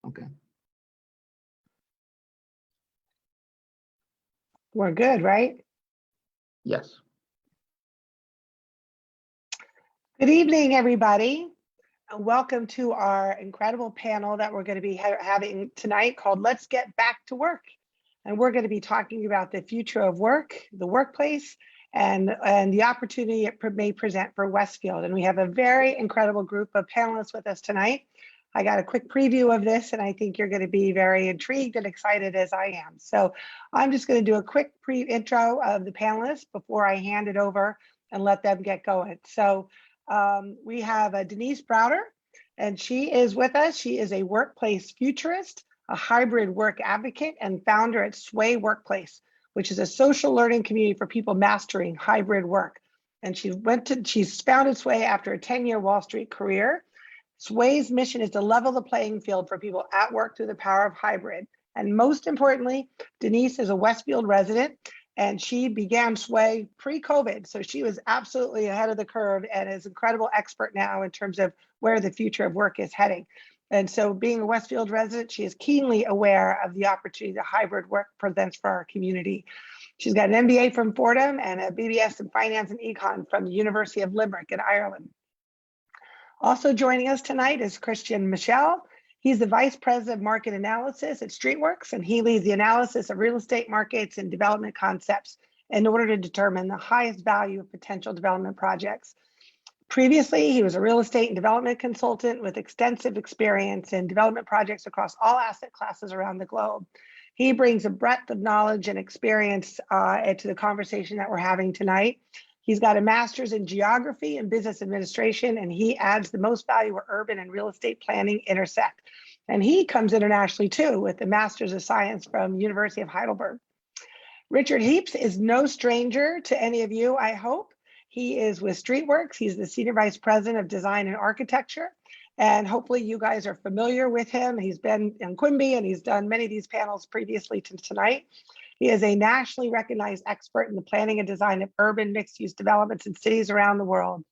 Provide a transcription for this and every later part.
Okay. We're good, right? Yes. Good evening, everybody. And welcome to our incredible panel that we're going to be having tonight called Let's Get Back to Work. And we're going to be talking about the future of work, the workplace, and the opportunity it may present for Westfield. And we have a very incredible group of panelists with us tonight. I got a quick preview of this, and I think you're going to be very intrigued and excited as I am. So I'm just going to do a quick intro of the panelists before I hand it over and let them get going. So we have Denise Brouder, and she is with us. She is a workplace futurist, a hybrid work advocate, and founder at SWAYworkplace, which is a social learning community for people mastering hybrid work. And she's founded Sway after a 10-year Wall Street career. Sway's mission is to level the playing field for people at work through the power of hybrid. And most importantly, Denise is a Westfield resident, and she began Sway pre-COVID. So she was absolutely ahead of the curve and is an incredible expert now in terms of where the future of work is heading. And so being a Westfield resident, she is keenly aware of the opportunity that hybrid work presents for our community. She's got an MBA from Fordham and a BBS in Finance and Econ from the University of Limerick in Ireland. Also joining us tonight is Michel. He's the Vice President of Market Analysis at Streetworks, and he leads the analysis of real estate markets and development concepts in order to determine the highest value of potential development projects. Previously, he was a real estate and development consultant with extensive experience in development projects across all asset classes around the globe. He brings a breadth of knowledge and experience to the conversation that we're having tonight. He's got a master's in geography and business administration, and he adds the most value where urban and real estate planning intersect. And he comes internationally too with the master's of science from University of Heidelberg. Richard Heapes is no stranger to any of you, I hope. He is with Streetworks. He's the Senior Vice President of Design and Architecture. And hopefully you guys are familiar with him. He's been in Quimby and he's done many of these panels previously to tonight. He is a nationally recognized expert in the planning and design of urban mixed-use developments in cities around the world.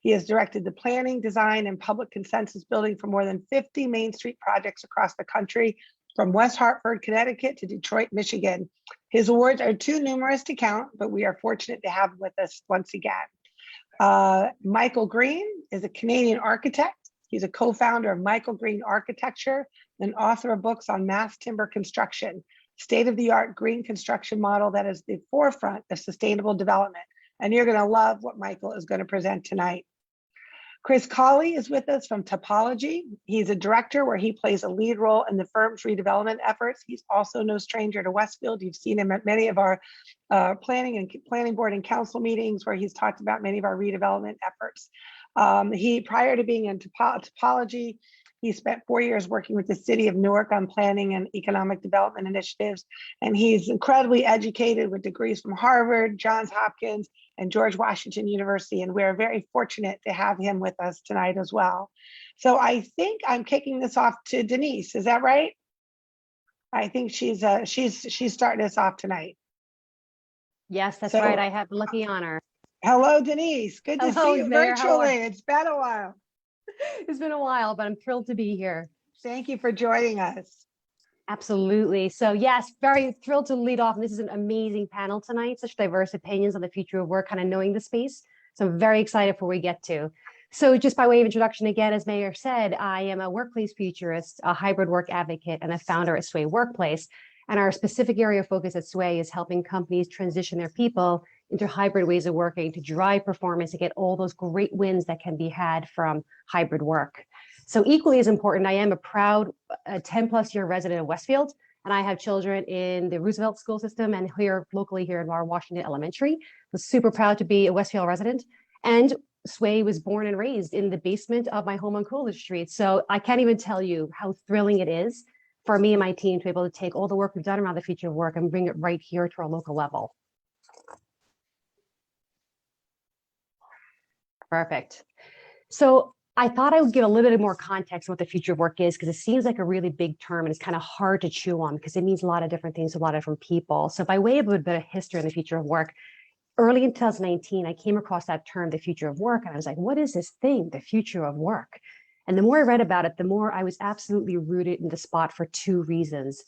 He has directed the planning, design, and public consensus building for more than 50 Main Street projects across the country, from West Hartford, Connecticut to Detroit, Michigan. His awards are too numerous to count, but we are fortunate to have him with us once again. Michael Green is a Canadian architect. He's a co-founder of Michael Green Architecture and author of books on mass timber construction, state-of-the-art green construction model that is the forefront of sustainable development. And you're going to love what Michael is going to present tonight. Cawley is with us from Topology. He's a director where he plays a lead role in the firm's redevelopment efforts. He's also no stranger to Westfield. You've seen him at many of our planning board and council meetings where he's talked about many of our redevelopment efforts. Prior to being in Topology, he spent 4 years working with the city of Newark on planning and economic development initiatives. And he's incredibly educated with degrees from Harvard, Johns Hopkins, and George Washington University. And we're very fortunate to have him with us tonight as well. So I think I'm kicking this off to Denise. Is that right? I think she's starting us off tonight. Yes, that's right. I have the lucky honor. Hello, Denise. Good to see you virtually. It's been a while. It's been a while, but I'm thrilled to be here. Thank you for joining us. Absolutely. So yes, very thrilled to lead off. This is an amazing panel tonight, such diverse opinions on the future of work, kind of knowing the space. So I'm very excited for where we get to. So just by way of introduction again, as Mayor said, I am a workplace futurist, a hybrid work advocate, and a founder at SWAYworkplace. And our specific area of focus at Sway is helping companies transition their people into hybrid ways of working to drive performance and get all those great wins that can be had from hybrid work. So equally as important, I am a proud 10+ year resident of Westfield, and I have children in the Roosevelt school system and here locally here in our Washington Elementary. I'm super proud to be a Westfield resident, and Sway was born and raised in the basement of my home on Coolidge Street. So I can't even tell you how thrilling it is for me and my team to be able to take all the work we've done around the future of work and bring it right here to our local level. Perfect. So I thought I would give a little bit more context on what the future of work is, because it seems like a really big term and it's kind of hard to chew on because it means a lot of different things to a lot of different people. So by way of a bit of history in the future of work, early in 2019, I came across that term, the future of work, and I was like, what is this thing, the future of work? And the more I read about it, the more I was absolutely rooted in the spot for two reasons.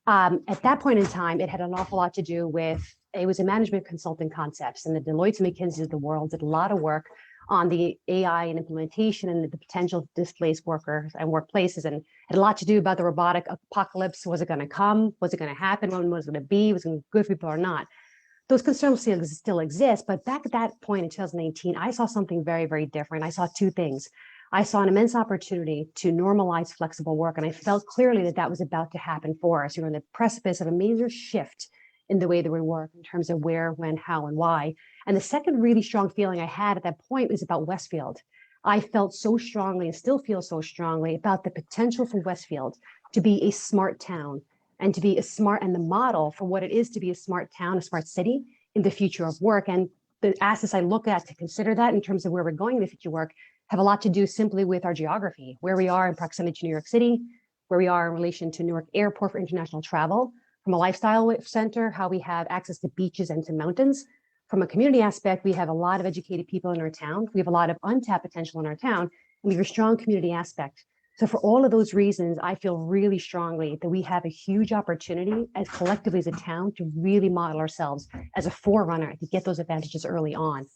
At that point in time, it had an awful lot to do with, it was a management consulting concepts, and the Deloitte and McKinsey of the world did a lot of work on the AI and implementation and the potential to displace workers and workplaces, and had a lot to do about the robotic apocalypse. Was it going to come? Was it going to happen? When was it going to be? Was it going to be good for people or not? Those concerns still exist, but back at that point in 2018, I saw something very, very different. I saw two things. I saw an immense opportunity to normalize flexible work, and I felt clearly that that was about to happen for us. We were on the precipice of a major shift in the way that we work in terms of where, when, how, and why. And the second really strong feeling I had at that point was about Westfield. I felt so strongly and still feel so strongly about the potential for Westfield to be a smart town and to be a smart and the model for what it is to be a smart town, a smart city in the future of work. And the assets I look at to consider that in terms of where we're going in the future work have a lot to do simply with our geography, where we are in proximity to New York City, where we are in relation to Newark Airport for international travel, from a lifestyle center, how we have access to beaches and to mountains. From a community aspect, we have a lot of educated people in our town. We have a lot of untapped potential in our town, and we have a strong community aspect. So for all of those reasons, I feel really strongly that we have a huge opportunity as collectively as a town to really model ourselves as a forerunner to get those advantages early on.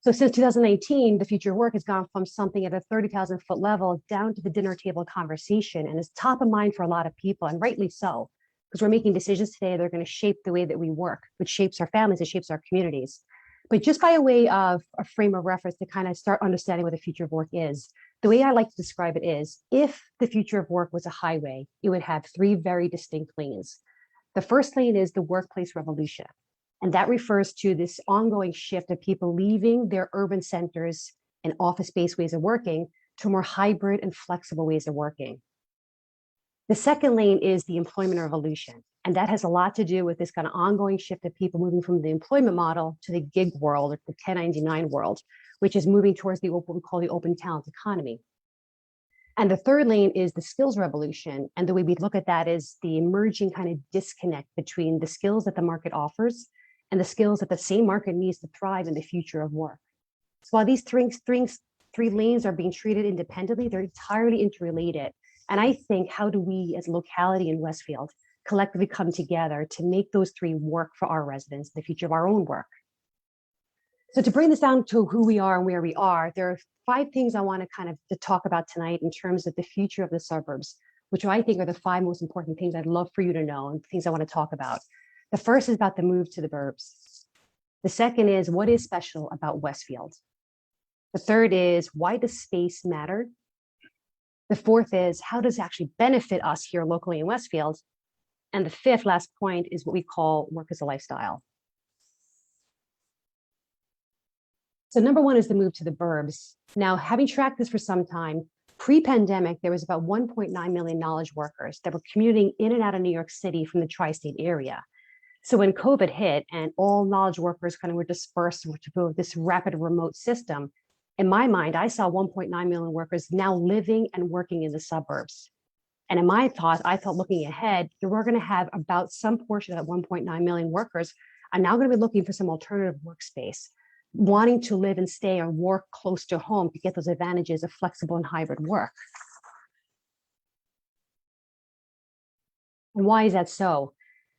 So since 2019, the future of work has gone from something at a 30,000 foot level down to the dinner table conversation, and is top of mind for a lot of people, and rightly so, because we're making decisions today that are going to shape the way that we work, which shapes our families, it shapes our communities. But just by a way of a frame of reference to kind of start understanding what the future of work is, the way I like to describe it is, if the future of work was a highway, it would have three very distinct lanes. The first lane is the workplace revolution. And that refers to this ongoing shift of people leaving their urban centers and office-based ways of working to more hybrid and flexible ways of working. The second lane is the employment revolution. And that has a lot to do with this kind of ongoing shift of people moving from the employment model to the gig world, or the 1099 world, which is moving towards what we call the open talent economy. And the third lane is the skills revolution. And the way we look at that is the emerging kind of disconnect between the skills that the market offers and the skills that the same market needs to thrive in the future of work. So while these three lanes are being treated independently, they're entirely interrelated. And I think, how do we as a locality in Westfield collectively come together to make those three work for our residents, the future of our own work? So to bring this down to who we are and where we are, there are 5 things I want to kind of to talk about tonight in terms of the future of the suburbs, which I think are the 5 most important things I'd love for you to know and things I want to talk about. The first is about the move to the burbs. The second is, what is special about Westfield? The third is, why does space matter? The fourth is, how does it actually benefit us here locally in Westfield? And the fifth, last point, is what we call work as a lifestyle. So number 1 is the move to the burbs. Now, having tracked this for some time, pre-pandemic, there was about 1.9 million knowledge workers that were commuting in and out of New York City from the tri-state area. So when COVID hit and all knowledge workers kind of were dispersed to this rapid remote system, in my mind, I saw 1.9 million workers now living and working in the suburbs. And in my thought, I thought looking ahead, we're going to have about some portion of that 1.9 million workers are now going to be looking for some alternative workspace, wanting to live and stay or work close to home to get those advantages of flexible and hybrid work. And why is that so?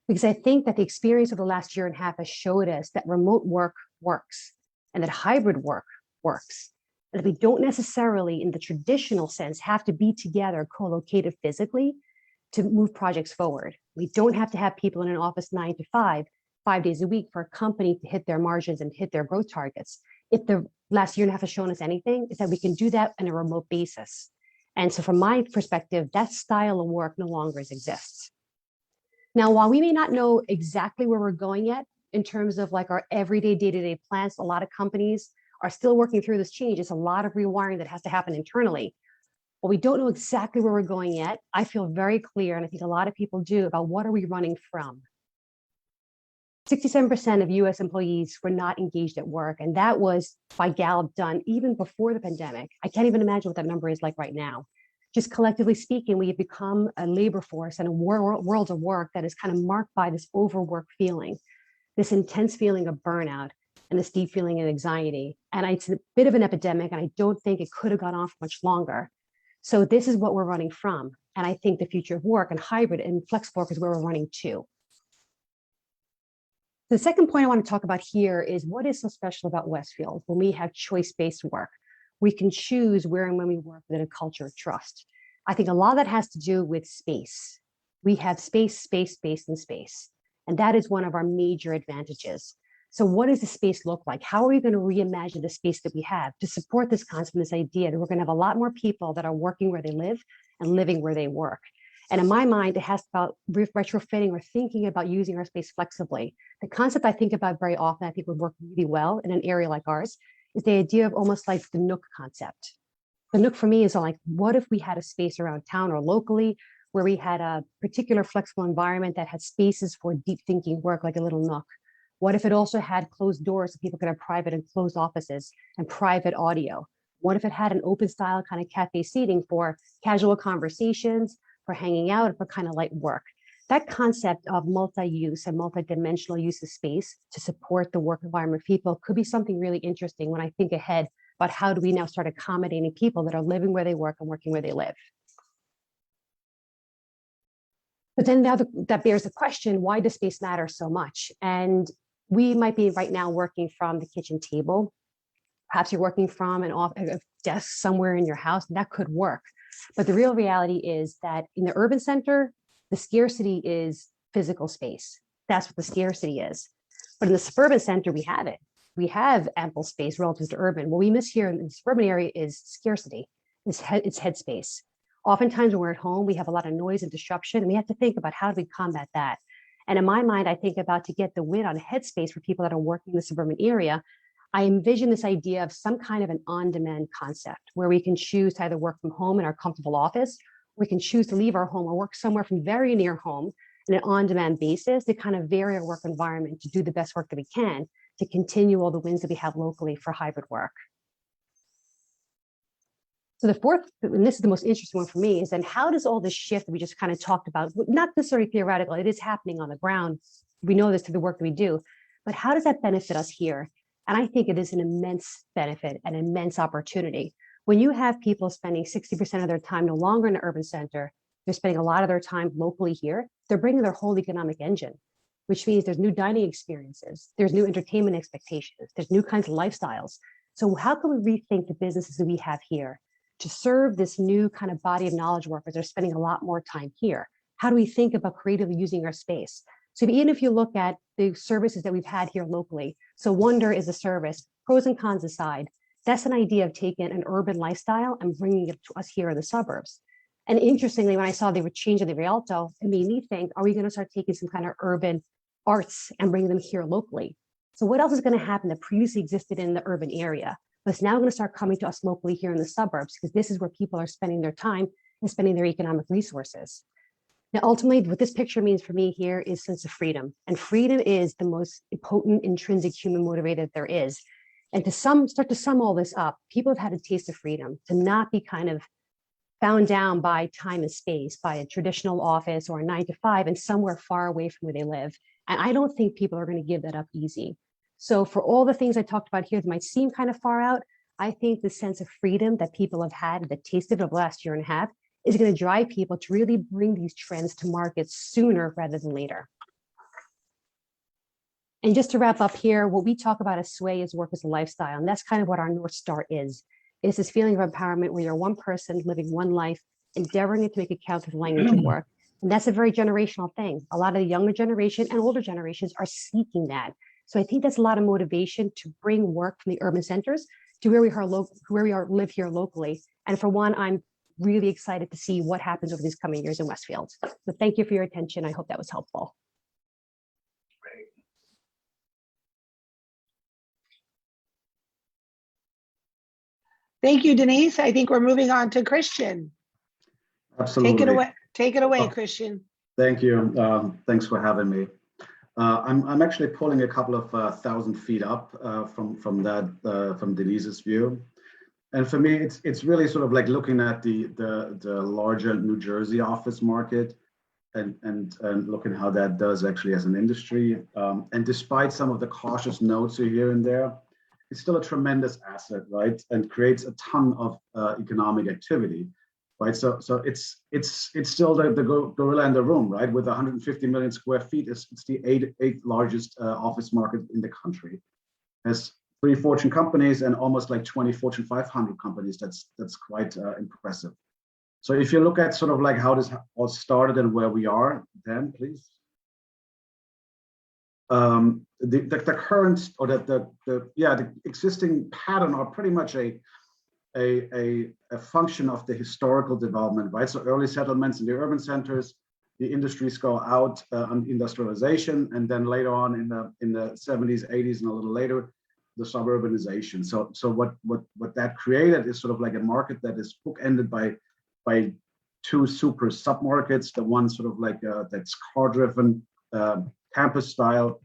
Because I think that the experience of the last year and a half has showed us that remote work works and that hybrid work works. And that we don't necessarily, in the traditional sense, have to be together, co-located physically to move projects forward. We don't have to have people in an office 9 to 5, 5 days a week for a company to hit their margins and hit their growth targets. If the last year and a half has shown us anything, it's that we can do that on a remote basis. And so from my perspective, that style of work no longer exists. Now, while we may not know exactly where we're going yet in terms of like our everyday day-to-day plans, a lot of companies are still working through this change. It's a lot of rewiring that has to happen internally. While we don't know exactly where we're going yet, I feel very clear, and I think a lot of people do, about what are we running from. 67% of US employees were not engaged at work, and that was by Gallup done even before the pandemic. I can't even imagine what that number is like right now. Just collectively speaking, we have become a labor force and a world of work that is kind of marked by this overwork feeling, this intense feeling of burnout, and this deep feeling of anxiety. And it's a bit of an epidemic, and I don't think it could have gone on for much longer. So this is what we're running from. And I think the future of work and hybrid and flexible work is where we're running to. The second point I want to talk about here is what is so special about Westfield when we have choice-based work. We can choose where and when we work within a culture of trust. I think a lot of that has to do with space. We have space, space, space, and space. And that is one of our major advantages. So what does the space look like? How are we going to reimagine the space that we have to support this concept, this idea that we're going to have a lot more people that are working where they live and living where they work? And in my mind, it has about retrofitting or thinking about using our space flexibly. The concept I think about very often, I think would work really well in an area like ours, is the idea of almost like the Nook concept. The Nook for me is like, what if we had a space around town or locally where we had a particular flexible environment that had spaces for deep thinking work, like a little Nook? What if it also had closed doors so people could have private and closed offices and private audio? What if it had an open style kind of cafe seating for casual conversations, for hanging out, for kind of light work? That concept of multi-use and multi-dimensional use of space to support the work environment of people could be something really interesting when I think ahead about how do we now start accommodating people that are living where they work and working where they live. But then now that bears the question, why does space matter so much? And we might be right now working from the kitchen table. Perhaps you're working from a desk somewhere in your house, and that could work. But the real reality is that in the urban center, the scarcity is physical space. That's what the scarcity is. But in the suburban center, we have it. We have ample space relative to urban. What we miss here in the suburban area is scarcity. It's headspace. Oftentimes when we're at home, we have a lot of noise and disruption, and we have to think about how do we combat that. And in my mind, I think about to get the win on headspace for people that are working in the suburban area, I envision this idea of some kind of an on-demand concept where we can choose to either work from home in our comfortable office, or we can choose to leave our home or work somewhere from very near home on an on-demand basis to kind of vary our work environment to do the best work that we can to continue all the wins that we have locally for hybrid work. So the fourth, and this is the most interesting one for me, is then how does all this shift that we just kind of talked about, not necessarily theoretical, it is happening on the ground. We know this through the work that we do, but how does that benefit us here? And I think it is an immense benefit, an immense opportunity. When you have people spending 60% of their time no longer in the urban center, they're spending a lot of their time locally here, they're bringing their whole economic engine, which means there's new dining experiences, there's new entertainment expectations, there's new kinds of lifestyles. So how can we rethink the businesses that we have here to serve this new kind of body of knowledge workers that are spending a lot more time here? How do we think about creatively using our space? So even if you look at the services that we've had here locally, so Wonder is a service, pros and cons aside, that's an idea of taking an urban lifestyle and bringing it to us here in the suburbs. And interestingly, when I saw they were changing the Rialto, it made me think, are we going to start taking some kind of urban arts and bringing them here locally? So what else is going to happen that previously existed in the urban area, but it's now going to start coming to us locally here in the suburbs, because this is where people are spending their time and spending their economic resources. Now, ultimately, what this picture means for me here is sense of freedom. And freedom is the most potent, intrinsic human motivator there is. And to start to sum all this up, people have had a taste of freedom, to not be kind of bound down by time and space, by a traditional office or a 9 to 5 and somewhere far away from where they live. And I don't think people are going to give that up easy. So for all the things I talked about here that might seem kind of far out, I think the sense of freedom that people have had, that tasted over the last year and a half, is going to drive people to really bring these trends to market sooner rather than later. And just to wrap up here, what we talk about as Sway is work as a lifestyle. And that's kind of what our North Star is. It's this feeling of empowerment where you're one person living one life, endeavoring to make it count through the language of work. And that's a very generational thing. A lot of the younger generation and older generations are seeking that. So I think that's a lot of motivation to bring work from the urban centers to where we live here locally. And for one, I'm really excited to see what happens over these coming years in Westfield. So thank you for your attention. I hope that was helpful. Great. Thank you, Denise. I think we're moving on to Christian. Absolutely. Take it away, Christian. Thank you. Thanks for having me. I'm actually pulling a couple of 1,000 feet up from Denise's view. And for me, it's really sort of like looking at the larger New Jersey office market and looking how that does actually as an industry. And despite some of the cautious notes here and there, it's still a tremendous asset, right? And creates a ton of economic activity, right? So it's still the gorilla in the room, right? With 150 million square feet, it's the eighth largest office market in the country. Has 3 Fortune companies and almost like 20 Fortune 500 companies. That's quite impressive. So if you look at sort of like how this all started and where we are, Dan, please. The current or the existing pattern are pretty much a function of the historical development, right? So early settlements in the urban centers, the industries go out on industrialization, and then later on in the 70s, 80s, and a little later, the suburbanization. So what that created is sort of like a market that is bookended by 2 super submarkets. The one sort of like that's car-driven, campus style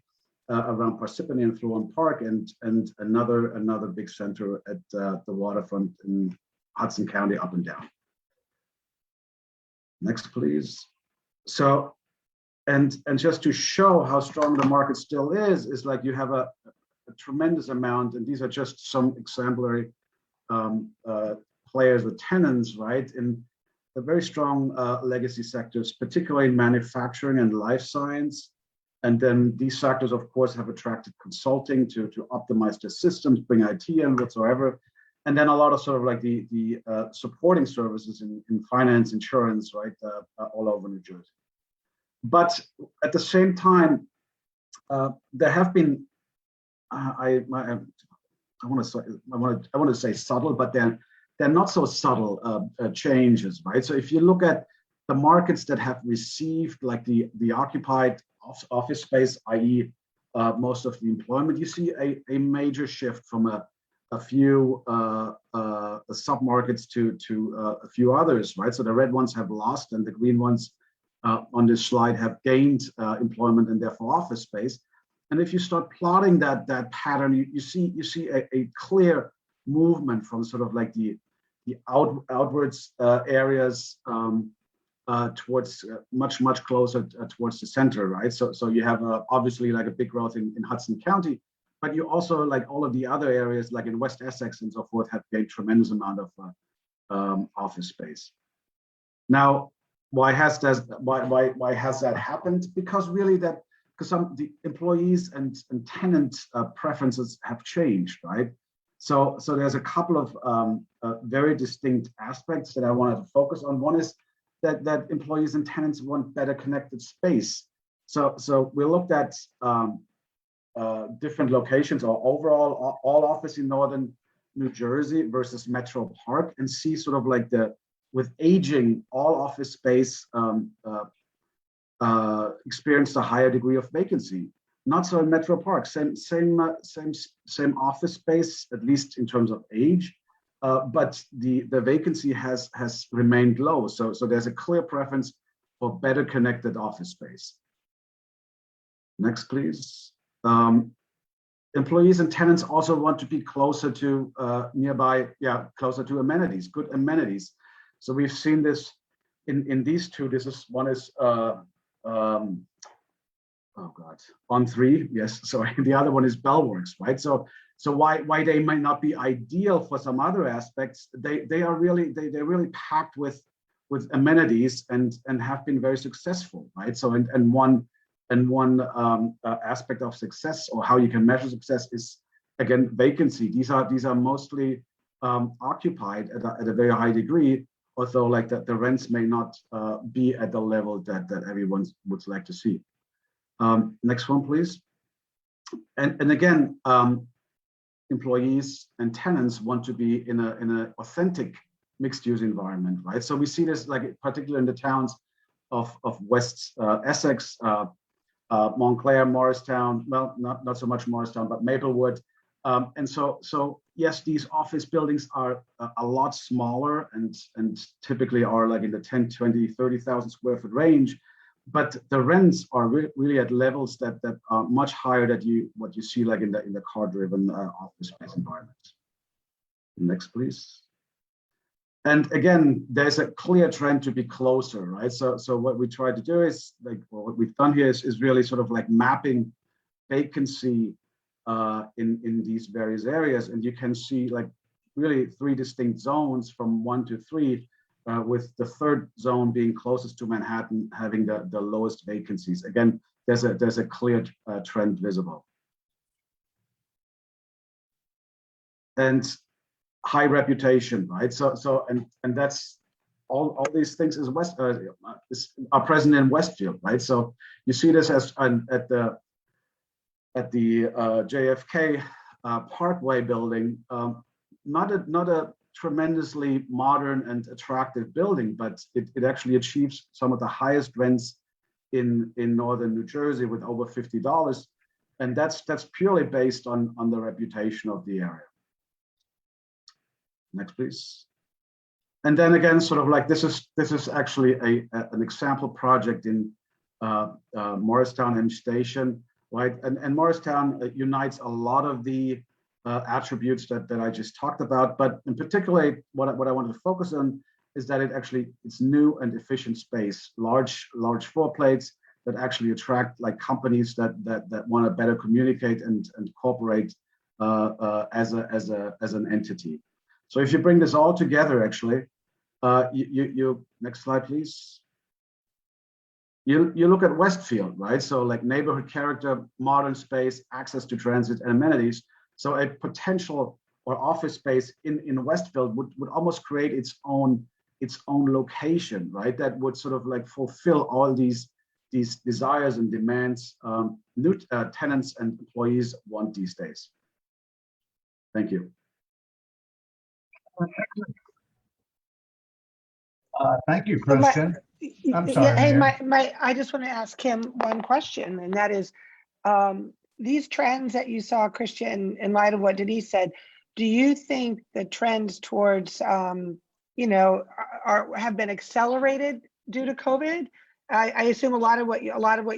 around Parsippany and Florham Park, and another big center at the waterfront in Hudson County, up and down. Next, please. So, and just to show how strong the market still is like you have a tremendous amount, and these are just some exemplary players with tenants, right? In the very strong legacy sectors, particularly in manufacturing and life science. And then these sectors, of course, have attracted consulting to optimize their systems, bring IT in whatsoever. And then a lot of sort of like the supporting services in finance, insurance, right, all over New Jersey. But at the same time, there have been, I want to say subtle, but they're not so subtle changes, right? So if you look at the markets that have received like the occupied office space, i.e. Most of the employment, you see a major shift from a few submarkets to a few others, right? So the red ones have lost, and the green ones on this slide have gained employment and therefore office space. And if you start plotting that pattern, you see a clear movement from sort of like the outwards areas towards much closer towards the center, right? So you have obviously like a big growth in Hudson County, but you also like all of the other areas like in West Essex and so forth have gained tremendous amount of office space. Now, why has that happened? Because really some the employees and tenant preferences have changed, right? So there's a couple of very distinct aspects that I wanted to focus on. One is that employees and tenants want better connected space. So we looked at different locations or overall all office in northern New Jersey versus Metro Park, and see sort of like with aging, all office space experienced a higher degree of vacancy. Not so in Metro Park, same office space, at least in terms of age, but the vacancy has remained low. So there's a clear preference for better connected office space. Next, please. Employees and tenants also want to be closer to closer to amenities, good amenities. So we've seen this in these two. One is On3, yes, sorry. The other one is Bellworks, right? So why they might not be ideal for some other aspects, they're really packed with amenities and have been very successful, right? So and one aspect of success, or how you can measure success, is again vacancy. These are mostly occupied at a very high degree, although like the rents may not be at the level that everyone would like to see. Next one, please. And again, employees and tenants want to be in an authentic mixed-use environment, right? So we see this like particularly in the towns of West Essex, Montclair, Morristown. Well, not so much Morristown, but Maplewood. And so yes, these office buildings are a lot smaller and typically are like in the 10, 20, 30,000 square foot range. But the rents are really at levels that are much higher than what you see like in the car-driven office space environment. Next, please. And again, there's a clear trend to be closer, right? So what we try to do is like, well, what we've done here is really sort of like mapping vacancy in these various areas. And you can see like really 3 distinct zones from 1 to 3, with the 3rd zone being closest to Manhattan, having the lowest vacancies. Again, there's a clear trend visible. And high reputation, right? And that's all these things are present in Westfield, right? So you see this as at the JFK Parkway building, not a tremendously modern and attractive building, but it actually achieves some of the highest rents in northern New Jersey with over $50, and that's purely based on the reputation of the area. Next, please. And then again, sort of like this is actually an example project in Morristown M Station, right? And Morristown unites a lot of the attributes that I just talked about, but in particular, what I wanted to focus on is that it's new and efficient space, large floor plates that actually attract like companies that want to better communicate and cooperate as an entity. So if you bring this all together, actually, you next slide, please. You look at Westfield, right? So like neighborhood character, modern space, access to transit and amenities. So a potential or office space in Westfield would almost create its own location, right? That would sort of like fulfill all these desires and demands new tenants and employees want these days. Thank you. Thank you, Christian. I'm sorry. Hey, I just want to ask him one question, and that is, these trends that you saw, Christian, in light of what Denise said, do you think the trends towards, have been accelerated due to COVID? I assume a lot of what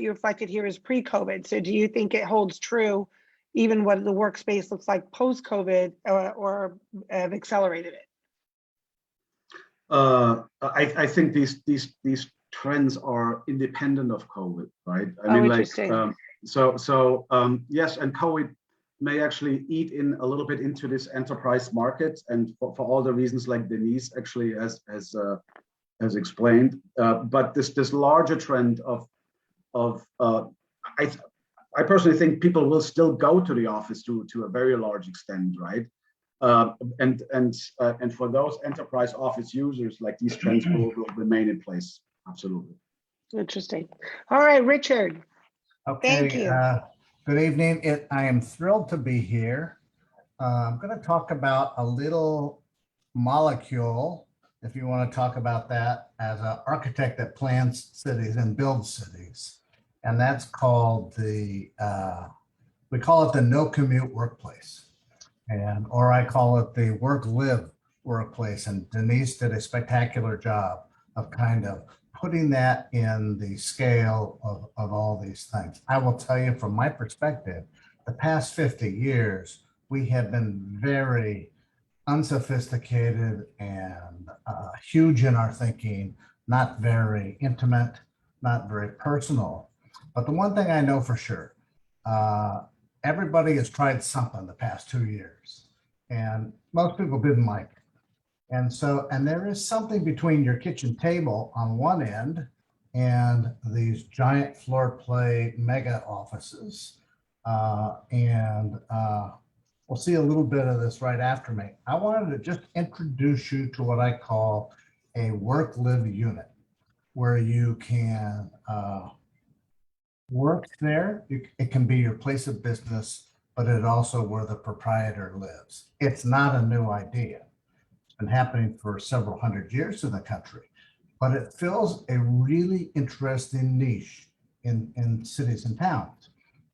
you reflected here is pre-COVID. So do you think it holds true, even what the workspace looks like post-COVID, or have accelerated it? I think these trends are independent of COVID, right? I mean, interesting. Yes, and COVID may actually eat in a little bit into this enterprise market, and for all the reasons like Denise actually has explained. But this larger trend of I personally think people will still go to the office to a very large extent, right? And for those enterprise office users, like these trends will remain in place. Absolutely. Interesting. All right, Richard. Okay. Thank you. Good evening. I am thrilled to be here. I'm going to talk about a little molecule, if you want to talk about that, as an architect that plans cities and builds cities. And that's called we call it the no commute workplace. Or I call it the work-live workplace. And Denise did a spectacular job of kind of putting that in the scale of all these things. I will tell you from my perspective, the past 50 years, we have been very unsophisticated and huge in our thinking, not very intimate, not very personal. But the one thing I know for sure, everybody has tried something the past 2 years, and most people didn't like it. And there is something between your kitchen table on one end and these giant floor plate mega offices. We'll see a little bit of this right after me. I wanted to just introduce you to what I call a work-live unit, where you can work there. It can be your place of business, but it also where the proprietor lives. It's not a new idea. It's been happening for several hundred years in the country, but it fills a really interesting niche in cities and towns.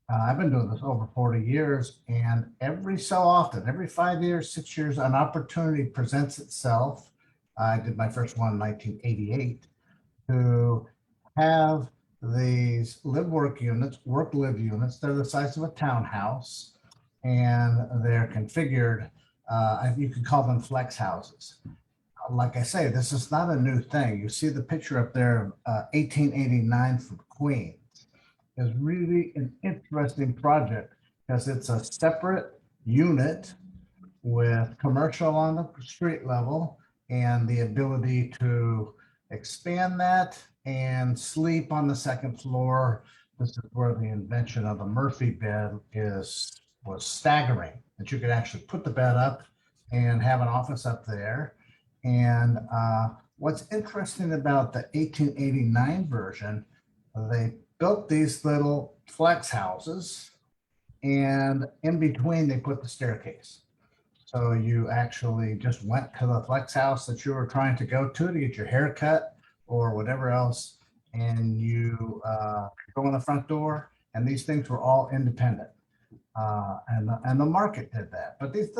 I've been doing this over 40 years, and every so often, every 5 years, 6 years, an opportunity presents itself. I did my first one in 1988 to have these live-work units, work-live units. They're the size of a townhouse, and they're configured. You could call them flex houses. like I say, this is not a new thing. You see the picture up there of 1889 from Queens. Is really an interesting project because it's a separate unit with commercial on the street level and the ability to expand that and sleep on the second floor. This is where the invention of the Murphy bed was staggering, that you could actually put the bed up and have an office up there. And what's interesting about the 1889 version, they built these little flex houses, and in between they put the staircase. So you actually just went to the flex house that you were trying to go to get your hair cut or whatever else, and you go in the front door, and these things were all independent. And the market did that. But this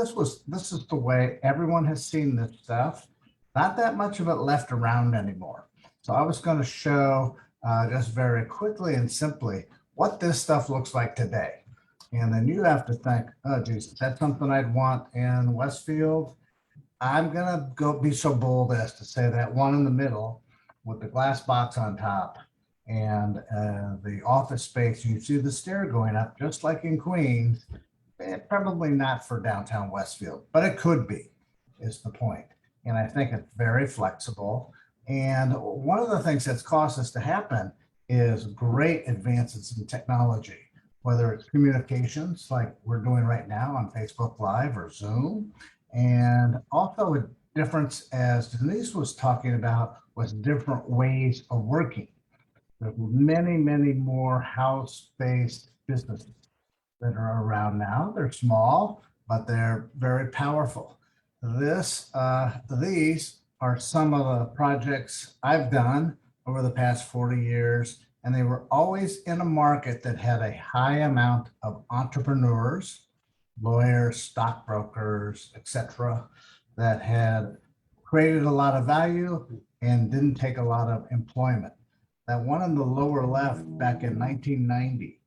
is the way everyone has seen this stuff. Not that much of it left around anymore. So I was going to show just very quickly and simply what this stuff looks like today. And then you have to think, oh, geez, is that something I'd want in Westfield? I'm going to go be so bold as to say that one in the middle with the glass box on top and the office space, you see the stair going up just like in Queens. Probably not for downtown Westfield, but it could be, is the point. And I think it's very flexible. And one of the things that's caused this to happen is great advances in technology, whether it's communications like we're doing right now on Facebook Live or Zoom, and also a difference, as Denise was talking about, was different ways of working. There's many, many more house-based businesses that are around now. They're small, but they're very powerful. These are some of the projects I've done over the past 40 years, and they were always in a market that had a high amount of entrepreneurs, lawyers, stockbrokers, etc., that had created a lot of value and didn't take a lot of employment. That one in the lower left back in 1990,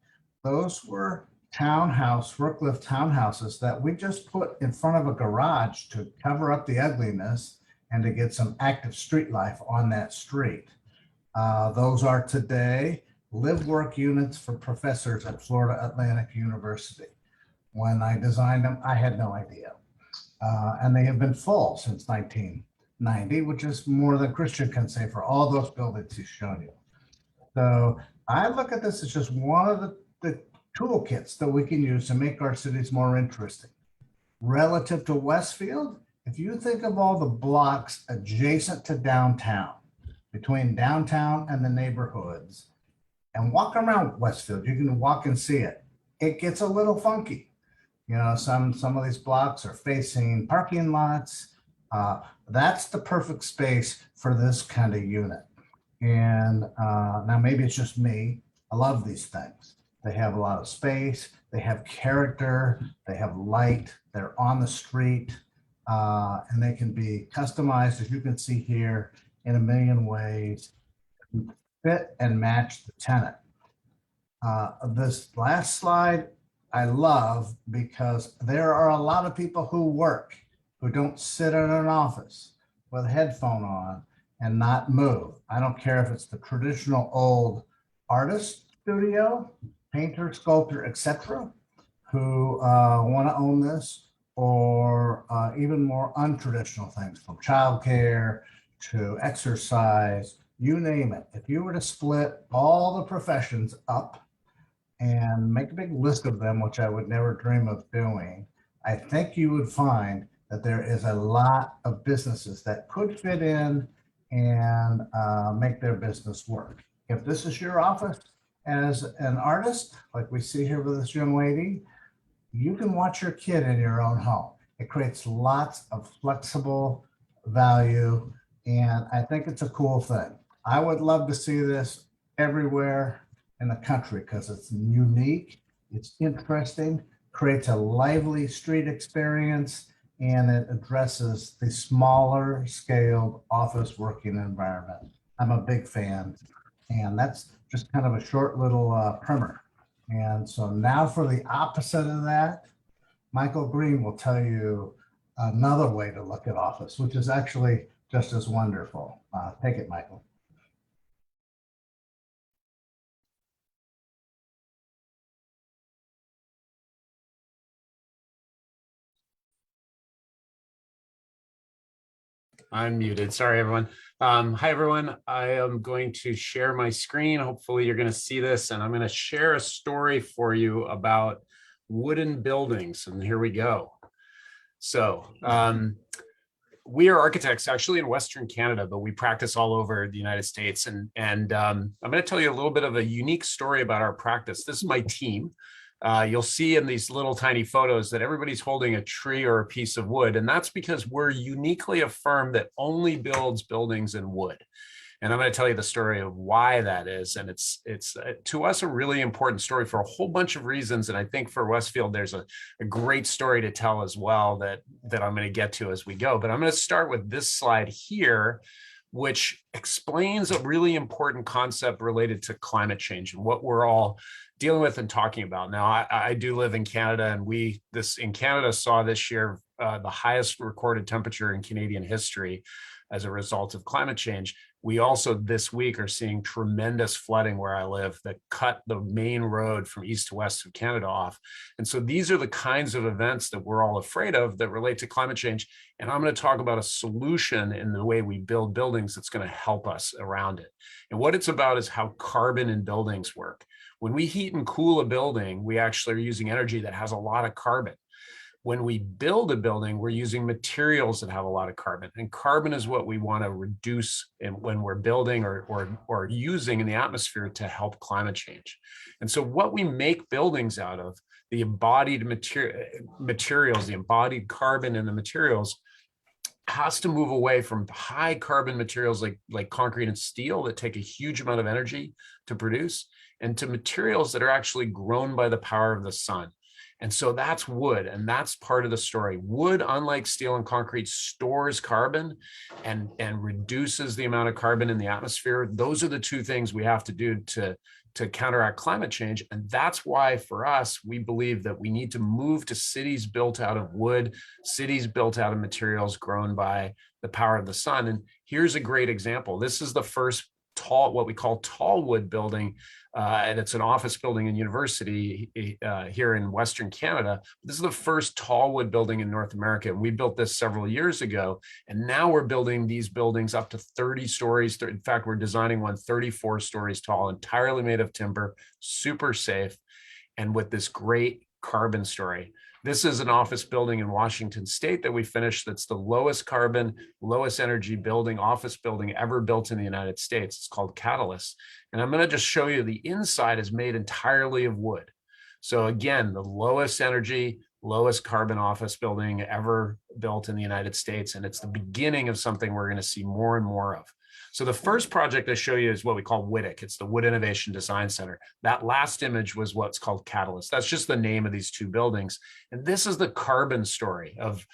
those were townhouse, forklift townhouses that we just put in front of a garage to cover up the ugliness and to get some active street life on that street. Those are today live-work units for professors at Florida Atlantic University. When I designed them, I had no idea. And they have been full since 1990, which is more than Christian can say for all those buildings he's shown you. So I look at this as just one of the toolkits that we can use to make our cities more interesting. Relative to Westfield, if you think of all the blocks adjacent to downtown, between downtown and the neighborhoods, and walk around Westfield, you can walk and see it. It gets a little funky. You know, some of these blocks are facing parking lots. That's the perfect space for this kind of unit. And now maybe it's just me. I love these things. They have a lot of space. They have character. They have light. They're on the street. And they can be customized, as you can see here, in a million ways, fit and match the tenant. This last slide I love because there are a lot of people who don't sit in an office with a headphone on and not move. I don't care if it's the traditional old artist studio, painter, sculptor, etc., who want to own this, or even more untraditional things from childcare to exercise, you name it. If you were to split all the professions up and make a big list of them, which I would never dream of doing, I think you would find that there is a lot of businesses that could fit in and make their business work. If this is your office as an artist, like we see here with this young lady, you can watch your kid in your own home. It creates lots of flexible value, and I think it's a cool thing. I would love to see this everywhere in the country because it's unique, it's interesting, creates a lively street experience, and it addresses the smaller scale office working environment. I'm a big fan, and that's just kind of a short little primer. And so now for the opposite of that, Michael Green will tell you another way to look at office, which is actually just as wonderful. Take it, Michael. I'm muted. Sorry, everyone. Hi, everyone. I am going to share my screen. Hopefully you're going to see this, and I'm going to share a story for you about wooden buildings. And here we go. So we are architects actually in Western Canada, but we practice all over the United States. And I'm going to tell you a little bit of a unique story about our practice. This is my team. You'll see in these little tiny photos that everybody's holding a tree or a piece of wood. And that's because we're uniquely a firm that only builds buildings in wood. And I'm going to tell you the story of why that is. And it's to us a really important story for a whole bunch of reasons. And I think for Westfield, there's a great story to tell as well that I'm going to get to as we go. But I'm going to start with this slide here, which explains a really important concept related to climate change and what we're all dealing with and talking about. Now, I do live in Canada, and in Canada saw this year the highest recorded temperature in Canadian history as a result of climate change. We also this week are seeing tremendous flooding where I live that cut the main road from east to west of Canada off. And so these are the kinds of events that we're all afraid of that relate to climate change. And I'm going to talk about a solution in the way we build buildings that's going to help us around it. And what it's about is how carbon in buildings work. When we heat and cool a building, we actually are using energy that has a lot of carbon. When we build a building, we're using materials that have a lot of carbon, and carbon is what we want to reduce when we're building or using in the atmosphere to help climate change. And so what we make buildings out of, the embodied materials, the embodied carbon in the materials, has to move away from high carbon materials like concrete and steel that take a huge amount of energy to produce, and to materials that are actually grown by the power of the sun. And so that's wood, and that's part of the story. Wood, unlike steel and concrete, stores carbon and reduces the amount of carbon in the atmosphere. Those are the two things we have to do to counteract climate change. And that's why for us, we believe that we need to move to cities built out of wood, cities built out of materials grown by the power of the sun. And here's a great example. This is the first what we call tall wood building, and it's an office building and university here in Western Canada. This is the first tall wood building in North America, and we built this several years ago, and now we're building these buildings up to 30 stories. In fact, we're designing one 34 stories tall, entirely made of timber, super safe, and with this great carbon story. This is an office building in Washington State that we finished that's the lowest carbon, lowest energy office building ever built in the United States. It's called Catalyst. And I'm going to just show you the inside is made entirely of wood. So again, the lowest energy, lowest carbon office building ever built in the United States. And it's the beginning of something we're going to see more and more of. So the first project I show you is what we call WITIC. It's the Wood Innovation Design Center. That last image was what's called Catalyst. That's just the name of these two buildings. And this is the carbon story of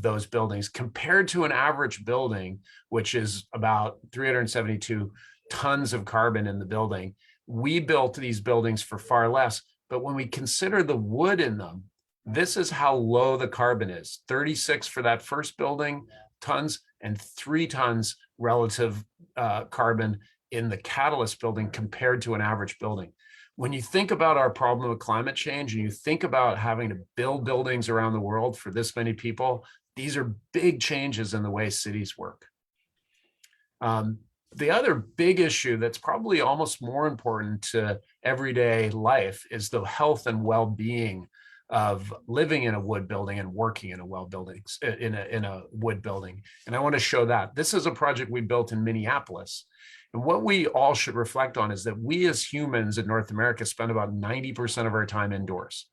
those buildings compared to an average building, which is about 372 tons of carbon in the building. We built these buildings for far less, but when we consider the wood in them, this is how low the carbon is. 36 for that first building tons and 3 tons relative carbon in the Catalyst building compared to an average building. When you think about our problem of climate change and you think about having to build buildings around the world for this many people, these are big changes in the way cities work. The other big issue that's probably almost more important to everyday life is the health and well-being of living in a wood building and working in a wood building. And I want to show that. This is a project we built in Minneapolis. And what we all should reflect on is that we as humans in North America spend about 90% of our time indoors.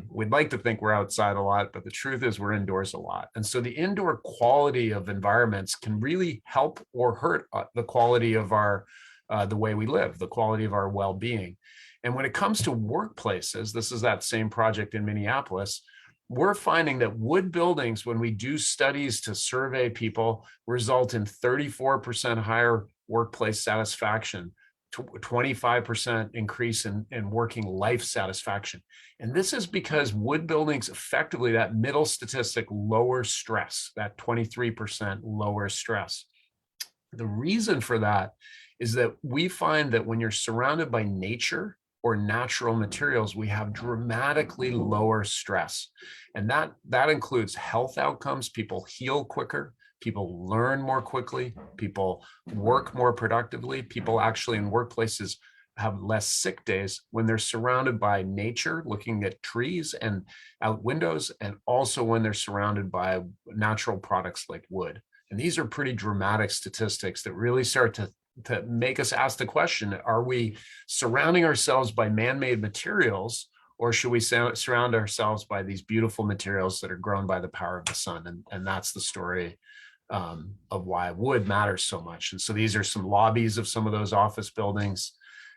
We'd like to think we're outside a lot, but the truth is we're indoors a lot. And so the indoor quality of environments can really help or hurt the quality of the way we live, the quality of our well-being. And when it comes to workplaces, this is that same project in Minneapolis, we're finding that wood buildings, when we do studies to survey people, result in 34% higher workplace satisfaction, 25% increase in working life satisfaction. And this is because wood buildings effectively, that middle statistic, lower stress, that 23% lower stress. The reason for that is that we find that when you're surrounded by nature or natural materials, we have dramatically lower stress. And that includes health outcomes. People heal quicker, people learn more quickly, people work more productively, people actually in workplaces have less sick days when they're surrounded by nature, looking at trees and out windows, and also when they're surrounded by natural products like wood. And these are pretty dramatic statistics that really start to make us ask the question, are we surrounding ourselves by man-made materials, or should we surround ourselves by these beautiful materials that are grown by the power of the sun? And that's the story of why wood matters so much. And so these are some lobbies of some of those office buildings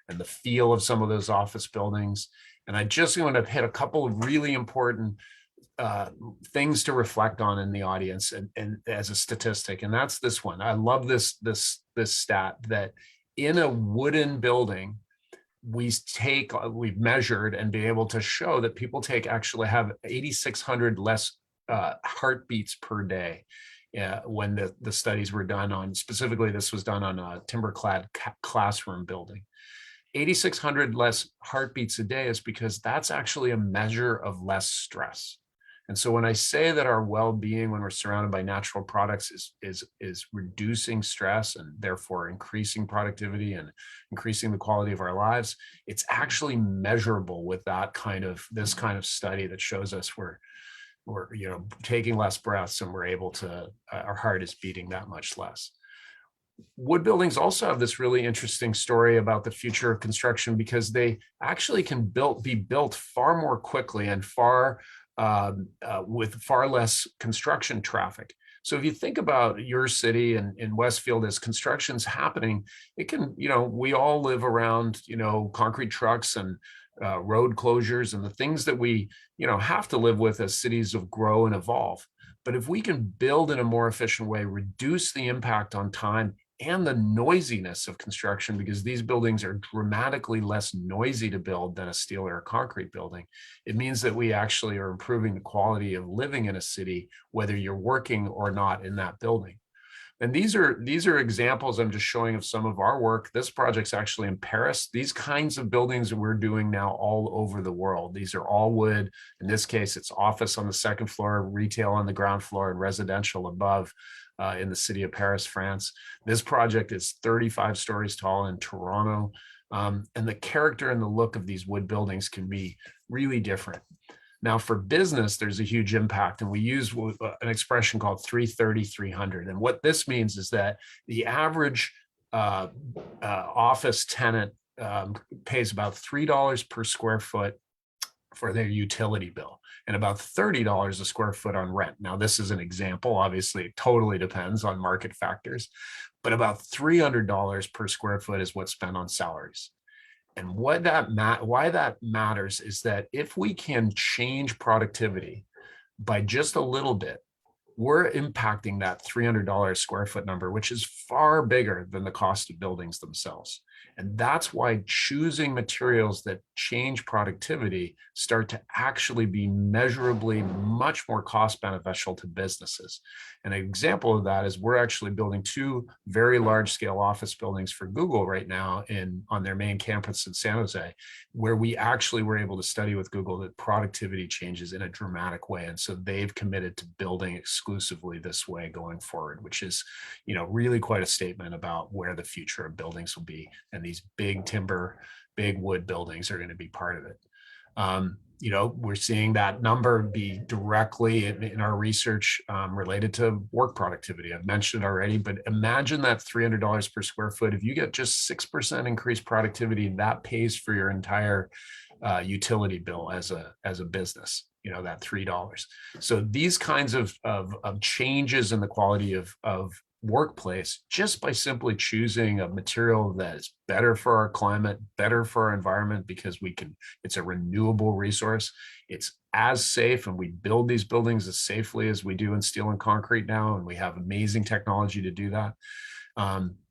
and the feel of some of those office buildings. And I just want to hit a couple of really important things to reflect on in the audience and as a statistic. And that's this one. I love this stat that in a wooden building, we've measured and be able to show that people actually have 8,600 less heartbeats per day. When the studies were done on, specifically this was done on a timber-clad classroom building. 8,600 less heartbeats a day is because that's actually a measure of less stress. And so when I say that our well-being when we're surrounded by natural products is reducing stress and therefore increasing productivity and increasing the quality of our lives, it's actually measurable with this kind of study that shows us we're taking less breaths and we're able to, our heart is beating that much less. Wood buildings also have this really interesting story about the future of construction because they actually can be built far more quickly and with far less construction traffic. So if you think about your city and in Westfield as construction's happening, it can, we all live around, concrete trucks and road closures and the things that we, have to live with as cities grow and evolve. But if we can build in a more efficient way, reduce the impact on time and the noisiness of construction, because these buildings are dramatically less noisy to build than a steel or a concrete building, it means that we actually are improving the quality of living in a city, whether you're working or not in that building. And these are examples I'm just showing of some of our work. This project's actually in Paris. These kinds of buildings that we're doing now all over the world. These are all wood. In this case, it's office on the second floor, retail on the ground floor, and residential above in the city of Paris, France. This project is 35 stories tall in Toronto. And the character and the look of these wood buildings can be really different. Now for business, there's a huge impact, and we use an expression called 330-300. And what this means is that the average office tenant pays about $3 per square foot for their utility bill and about $30 a square foot on rent. Now, this is an example. Obviously, it totally depends on market factors, but about $300 per square foot is what's spent on salaries. And why that matters is that if we can change productivity by just a little bit, we're impacting that $300 square foot number, which is far bigger than the cost of buildings themselves. And that's why choosing materials that change productivity start to actually be measurably much more cost beneficial to businesses. An example of that is we're actually building 2 very large scale office buildings for Google right now on their main campus in San Jose, where we actually were able to study with Google that productivity changes in a dramatic way. And so they've committed to building exclusively this way going forward, which is, really quite a statement about where the future of buildings will be. And these big timber, big wood buildings are going to be part of it. We're seeing that number be directly in our research related to work productivity. I've mentioned it already, but imagine that $300 per square foot. If you get just 6% increased productivity, that pays for your entire utility bill as a business, that $3. So these kinds of changes in the quality of workplace, just by simply choosing a material that is better for our climate, better for our environment, because it's a renewable resource, it's as safe, and we build these buildings as safely as we do in steel and concrete now, and we have amazing technology to do that.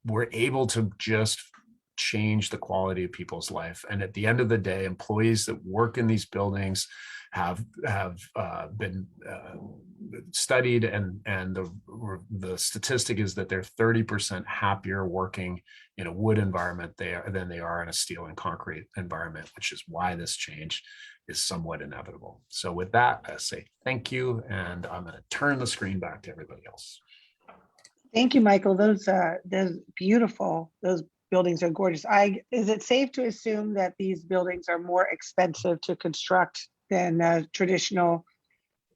We're able to just change the quality of people's life. And at the end of the day, employees that work in these buildings have been studied, and the statistic is that they're 30% happier working in a wood environment than they are in a steel and concrete environment, which is why this change is somewhat inevitable. So with that, I say thank you, and I'm going to turn the screen back to everybody else. Thank you, Michael. Those beautiful. Those buildings are gorgeous. Is it safe to assume that these buildings are more expensive to construct than traditional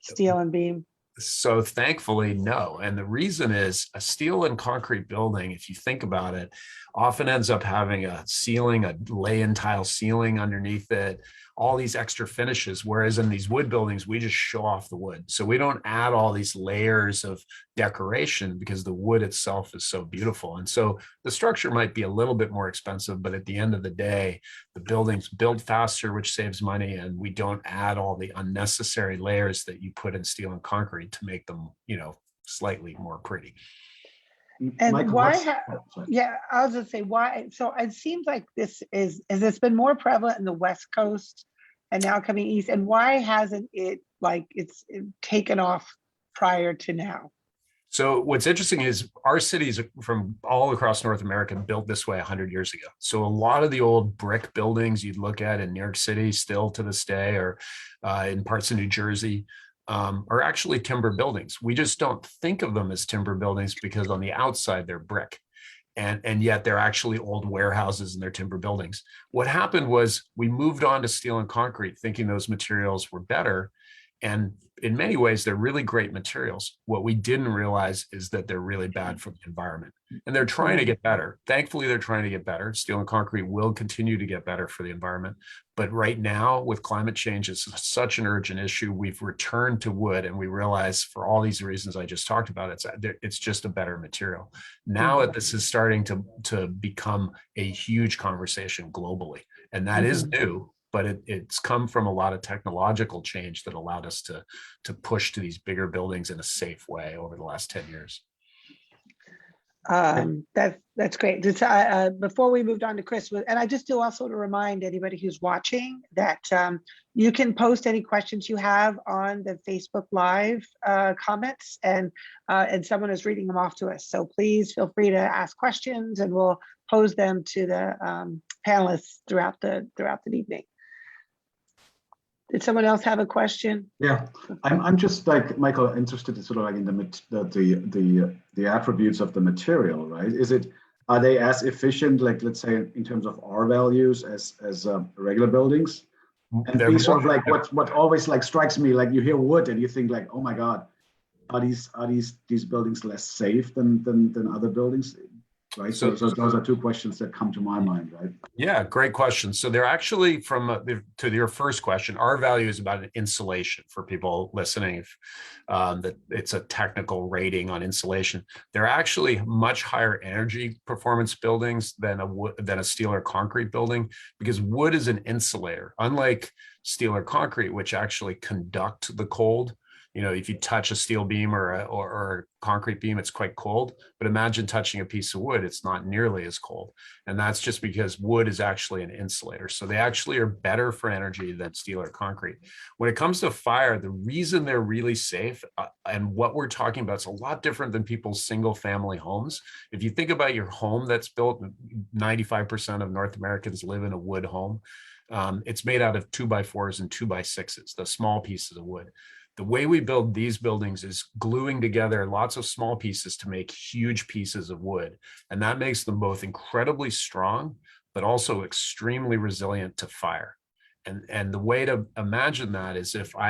steel and beam? So thankfully, no. And the reason is a steel and concrete building, if you think about it, often ends up having a ceiling, a lay-in tile ceiling underneath it, all these extra finishes. Whereas in these wood buildings, we just show off the wood. So we don't add all these layers of decoration because the wood itself is so beautiful. And so the structure might be a little bit more expensive, but at the end of the day, the buildings build faster, which saves money. And we don't add all the unnecessary layers that you put in steel and concrete to make them, slightly more pretty. And Michael, why? Yeah, I was gonna say why. So it seems like has this been more prevalent in the West Coast and now coming east? And why hasn't it it's taken off prior to now? So what's interesting is our cities from all across North America built this way 100 years ago. So a lot of the old brick buildings you'd look at in New York City still to this day, or in parts of New Jersey, are actually timber buildings. We just don't think of them as timber buildings because on the outside they're brick. And yet they're actually old warehouses and they're timber buildings. What happened was we moved on to steel and concrete thinking those materials were better. And in many ways, they're really great materials. What we didn't realize is that they're really bad for the environment. And they're trying to get better. Thankfully, they're trying to get better. Steel and concrete will continue to get better for the environment. But right now, with climate change, it's such an urgent issue. We've returned to wood, and we realize for all these reasons I just talked about, it's just a better material. Now this is starting to become a huge conversation globally. And that is new. But it's come from a lot of technological change that allowed us to push to these bigger buildings in a safe way over the last 10 years. That's great. Before we moved on to Chris, and I just do also to remind anybody who's watching that you can post any questions you have on the Facebook Live comments, and someone is reading them off to us. So please feel free to ask questions, and we'll pose them to the panelists throughout the evening. Did someone else have a question? Yeah, I'm just like Michael, interested in sort of like in the attributes of the material, right? Are they as efficient, like let's say in terms of R values as regular buildings? And these sort of like what always like strikes me, like you hear wood and you think like, oh my God, are these buildings less safe than other buildings? Right. So those are two questions that come to my mind, right? Yeah, great question. So they're actually to your first question, R value is about an insulation for people listening. That it's a technical rating on insulation. They're actually much higher energy performance buildings than a steel or concrete building, because wood is an insulator, unlike steel or concrete, which actually conduct the cold. If you touch a steel beam or a concrete beam, it's quite cold. But imagine touching a piece of wood, it's not nearly as cold. And that's just because wood is actually an insulator. So they actually are better for energy than steel or concrete. When it comes to fire, the reason they're really safe and what we're talking about is a lot different than people's single family homes. If you think about your home that's built, 95% of North Americans live in a wood home. It's made out of 2x4s and 2x6s, the small pieces of wood. The way we build these buildings is gluing together lots of small pieces to make huge pieces of wood. And that makes them both incredibly strong, but also extremely resilient to fire. And the way to imagine that is if I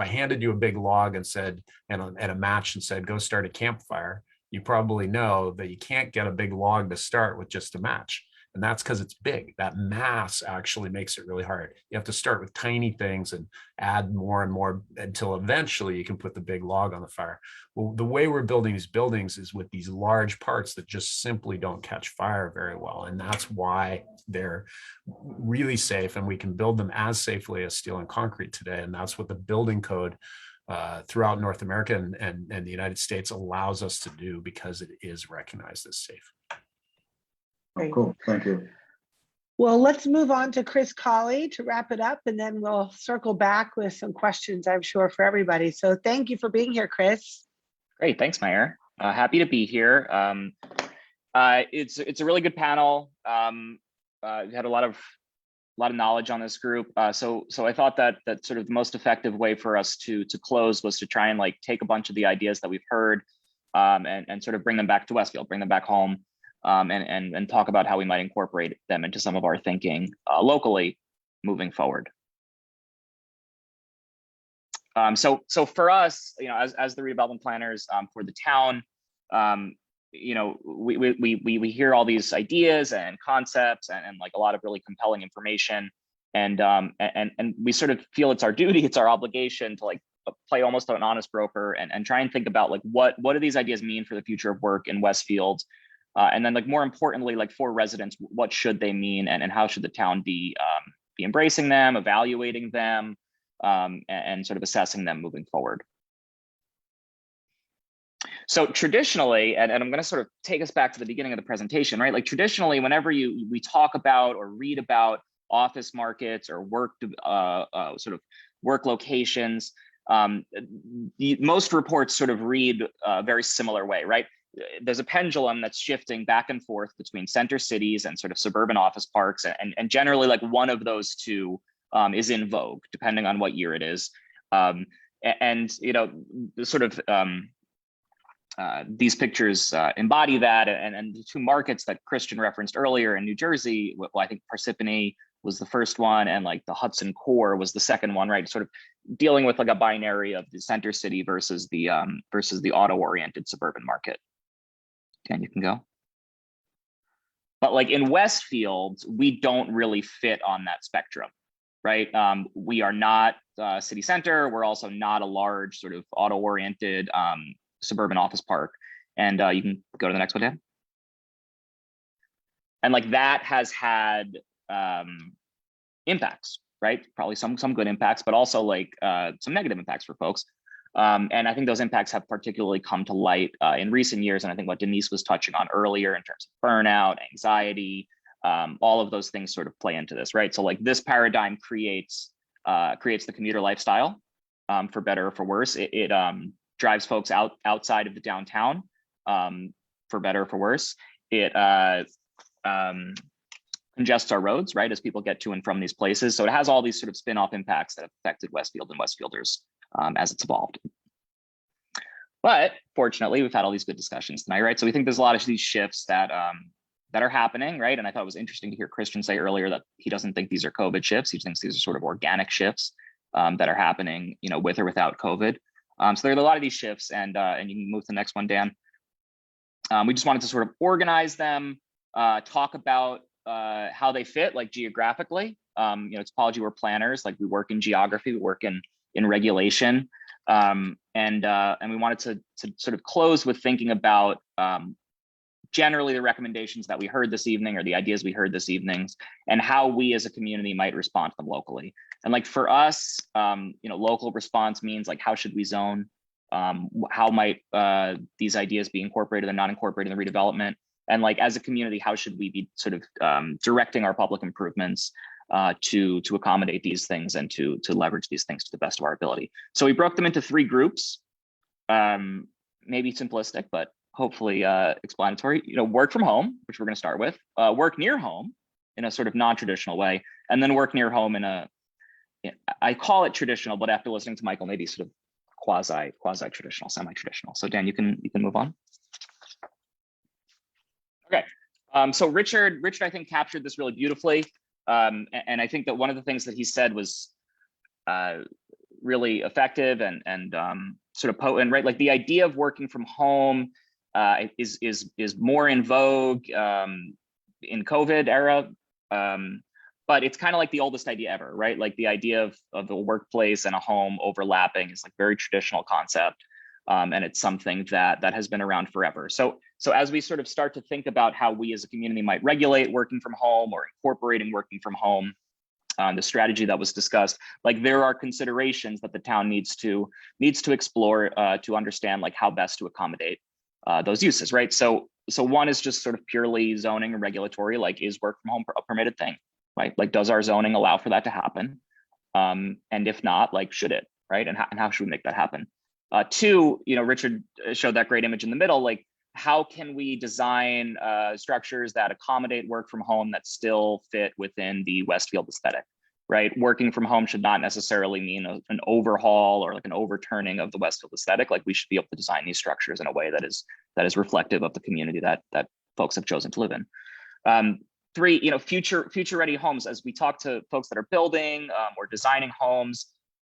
handed you a big log and said, and a match and said, go start a campfire, you probably know that you can't get a big log to start with just a match. And that's because it's big. That mass actually makes it really hard. You have to start with tiny things and add more and more until eventually you can put the big log on the fire. Well, the way we're building these buildings is with these large parts that just simply don't catch fire very well. And that's why they're really safe, and we can build them as safely as steel and concrete today. And that's what the building code throughout North America and the United States allows us to do, because it is recognized as safe. Oh, cool, thank you. Well, let's move on to Chris Cawley to wrap it up, and then we'll circle back with some questions, I'm sure, for everybody. So thank you for being here, Chris. Great, thanks, Meyer. Happy to be here. It's a really good panel. We had a lot of knowledge on this group. So I thought that sort of the most effective way for us to close was to try and like take a bunch of the ideas that we've heard and sort of bring them back to Westfield, bring them back home, and talk about how we might incorporate them into some of our thinking locally moving forward. So for us, as the redevelopment planners for the town, we hear all these ideas and concepts and like a lot of really compelling information, and we sort of feel it's our duty, it's our obligation to like play almost an honest broker and try and think about like what do these ideas mean for the future of work in Westfield, and then like more importantly, like for residents, what should they mean, and how should the town be embracing them, evaluating them, and sort of assessing them moving forward. So traditionally, and I'm going to sort of take us back to the beginning of the presentation, right? Like traditionally, whenever we talk about or read about office markets or work sort of work locations, most reports sort of read a very similar way, right? There's a pendulum that's shifting back and forth between center cities and sort of suburban office parks, and generally like one of those two is in vogue, depending on what year it is. Sort of these pictures embody that, and the two markets that Christian referenced earlier in New Jersey, well, I think Parsippany was the first one, and like the Hudson Core was the second one, right? Sort of dealing with like a binary of the center city versus the auto-oriented suburban market. Dan, you can go. But like in Westfield, we don't really fit on that spectrum, right? We are not city center. We're also not a large sort of auto-oriented suburban office park. And you can go to the next one, Dan. And like that has had impacts, right? Probably some good impacts, but also like some negative impacts for folks. And I think those impacts have particularly come to light in recent years. And I think what Denise was touching on earlier in terms of burnout, anxiety, all of those things sort of play into this, right? So like this paradigm creates the commuter lifestyle, for better or for worse. It drives folks outside of the downtown, for better or for worse. It congests our roads, right, as people get to and from these places. So it has all these sort of spin-off impacts that have affected Westfield and Westfielders as it's evolved. But fortunately, we've had all these good discussions tonight, right? So we think there's a lot of these shifts that are happening, right? And I thought it was interesting to hear Christian say earlier that he doesn't think these are COVID shifts. He thinks these are sort of organic shifts that are happening, with or without COVID. So there are a lot of these shifts, and you can move to the next one, Dan. We just wanted to sort of organize them, talk about how they fit, like geographically. It's Topology, we're planners, like we work in geography, we work in regulation, and we wanted to sort of close with thinking about generally the recommendations that we heard this evening, or the ideas we heard this evening, and how we as a community might respond to them locally. And like for us, local response means like, how should we zone? How might these ideas be incorporated or not incorporated in the redevelopment? And like as a community, how should we be sort of directing our public improvements to accommodate these things and to leverage these things to the best of our ability? So we broke them into 3 groups, maybe simplistic, but hopefully explanatory. Work from home, which we're going to start with, work near home in a sort of non-traditional way, and then work near home in a, I call it traditional, but after listening to Michael, maybe sort of quasi-traditional, semi-traditional. So Dan, you can move on. Okay, so Richard, I think captured this really beautifully, and I think that one of the things that he said was really effective and sort of potent, right? Like the idea of working from home is more in vogue in COVID era, but it's kind of like the oldest idea ever, right? Like the idea of the workplace and a home overlapping is like very traditional concept, and it's something that has been around forever. So as we sort of start to think about how we as a community might regulate working from home or incorporating working from home, the strategy that was discussed, like there are considerations that the town needs to explore to understand like how best to accommodate those uses, right? So one is just sort of purely zoning and regulatory, like is work from home a permitted thing, right? Like, does our zoning allow for that to happen? And if not, like, should it, right? And how should we make that happen? Two, Richard showed that great image in the middle, like, how can we design structures that accommodate work from home that still fit within the Westfield aesthetic, right? Working from home should not necessarily mean an overhaul or like an overturning of the Westfield aesthetic. Like, we should be able to design these structures in a way that is reflective of the community that folks have chosen to live in. Three, future ready homes. As we talk to folks that are building or designing homes,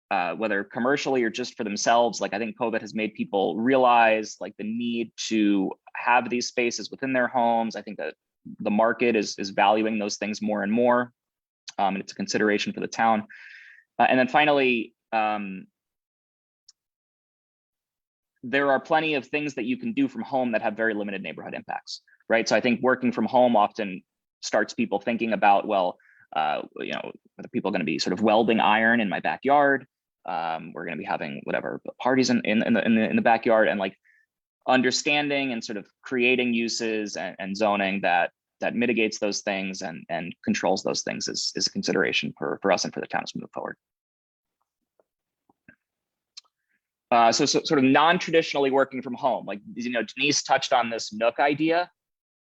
whether commercially or just for themselves, like, I think COVID has made people realize like the need to have these spaces within their homes. I think that the market is valuing those things more and more, and it's a consideration for the town. And then finally, there are plenty of things that you can do from home that have very limited neighborhood impacts, right? So I think working from home often starts people thinking about, well, are people going to be sort of welding iron in my backyard? We're going to be having whatever parties in the backyard, and like understanding and sort of creating uses and zoning that mitigates those things and controls those things is a consideration for us and for the town as we move forward. So sort of non-traditionally working from home, like, Denise touched on this Nook idea.